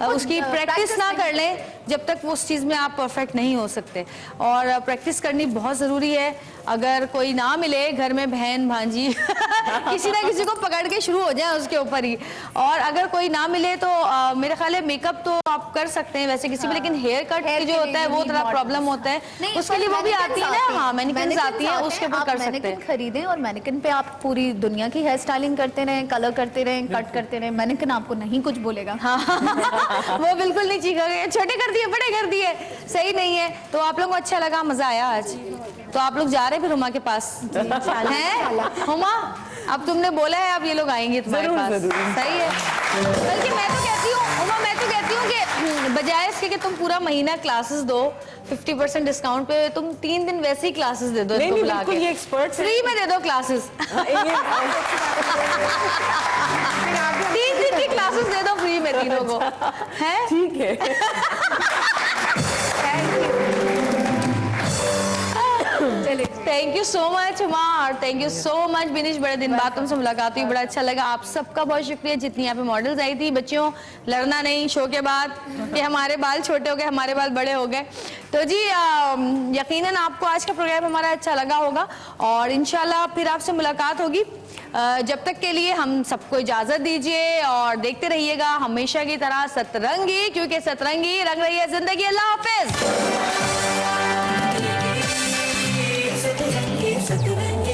उसकी प्रैक्टिस ना कर लें जब तक वो उस चीज़ में आप परफेक्ट नहीं हो सकते। और प्रैक्टिस करनी बहुत ज़रूरी है। अगर कोई ना मिले घर में बहन भांजी किसी ना किसी को पकड़ के शुरू हो जाए उसके ऊपर ही। और अगर कोई ना मिले तो मेरे ख्याल है मेकअप तो आप कर सकते हैं वैसे किसी भी, लेकिन हेयर कट जो होता है वो थोड़ा प्रॉब्लम होता है, उसके लिए वो भी आती है ना। हाँ मैनिक्विन आती है, उसके ऊपर कर सकते हैं। खरीदें और मैनिक्विन पे आप पूरी दुनिया की हेयर स्टाइलिंग करते रहें, कलर करते रहें, कट करते रहें, मैनिक्विन आपको नहीं कुछ बोलेगा। वो बिल्कुल नहीं चीखेगा, छोटे कर दिए बड़े कर दिए, सही नहीं है। तो आप लोगों को अच्छा लगा, मजा आया आज? तो आप लोग जा रहे हैं फिर हुमा के पास हैं? हुमा अब तुमने बोला है अब ये लोग आएंगे तुम्हारे जरूर, पास, जरूर। सही है। बल्कि मैं तो कहती हूँ हुमा, मैं तो कहती हूँ कि बजाय इसके कि तुम पूरा महीना क्लासेस दो 50% डिस्काउंट पे, तुम 3 दिन वैसे ही क्लासेस दे दो। नहीं, इनको नहीं, बुला बिल्कुल, के ये experts हैं। फ्री में दे दो क्लासेस। 3 दिन की क्लासेस दे दो फ्री में तीनों को, हैं? ठीक है। Thank you so much Huma और thank you so much Binish, बड़े दिन बाद तुमसे मुलाकात हुई, बड़ा अच्छा लगा। आप सबका बहुत शुक्रिया जितनी यहाँ पे मॉडल्स आई थी। बच्चियों लड़ना नहीं शो के बाद कि हमारे बाल छोटे हो गए, हमारे बाल बड़े हो गए। तो जी यकीनन आपको आज का प्रोग्राम हमारा अच्छा लगा होगा और इंशाल्लाह फिर आपसे मुलाकात होगी। जब तक के लिए हम सबको इजाजत दीजिए और देखते रहिएगा हमेशा की तरह सतरंगी, क्योंकि सतरंगी रंग रही है जिंदगी। अल्लाह हाफिज। सतरंगी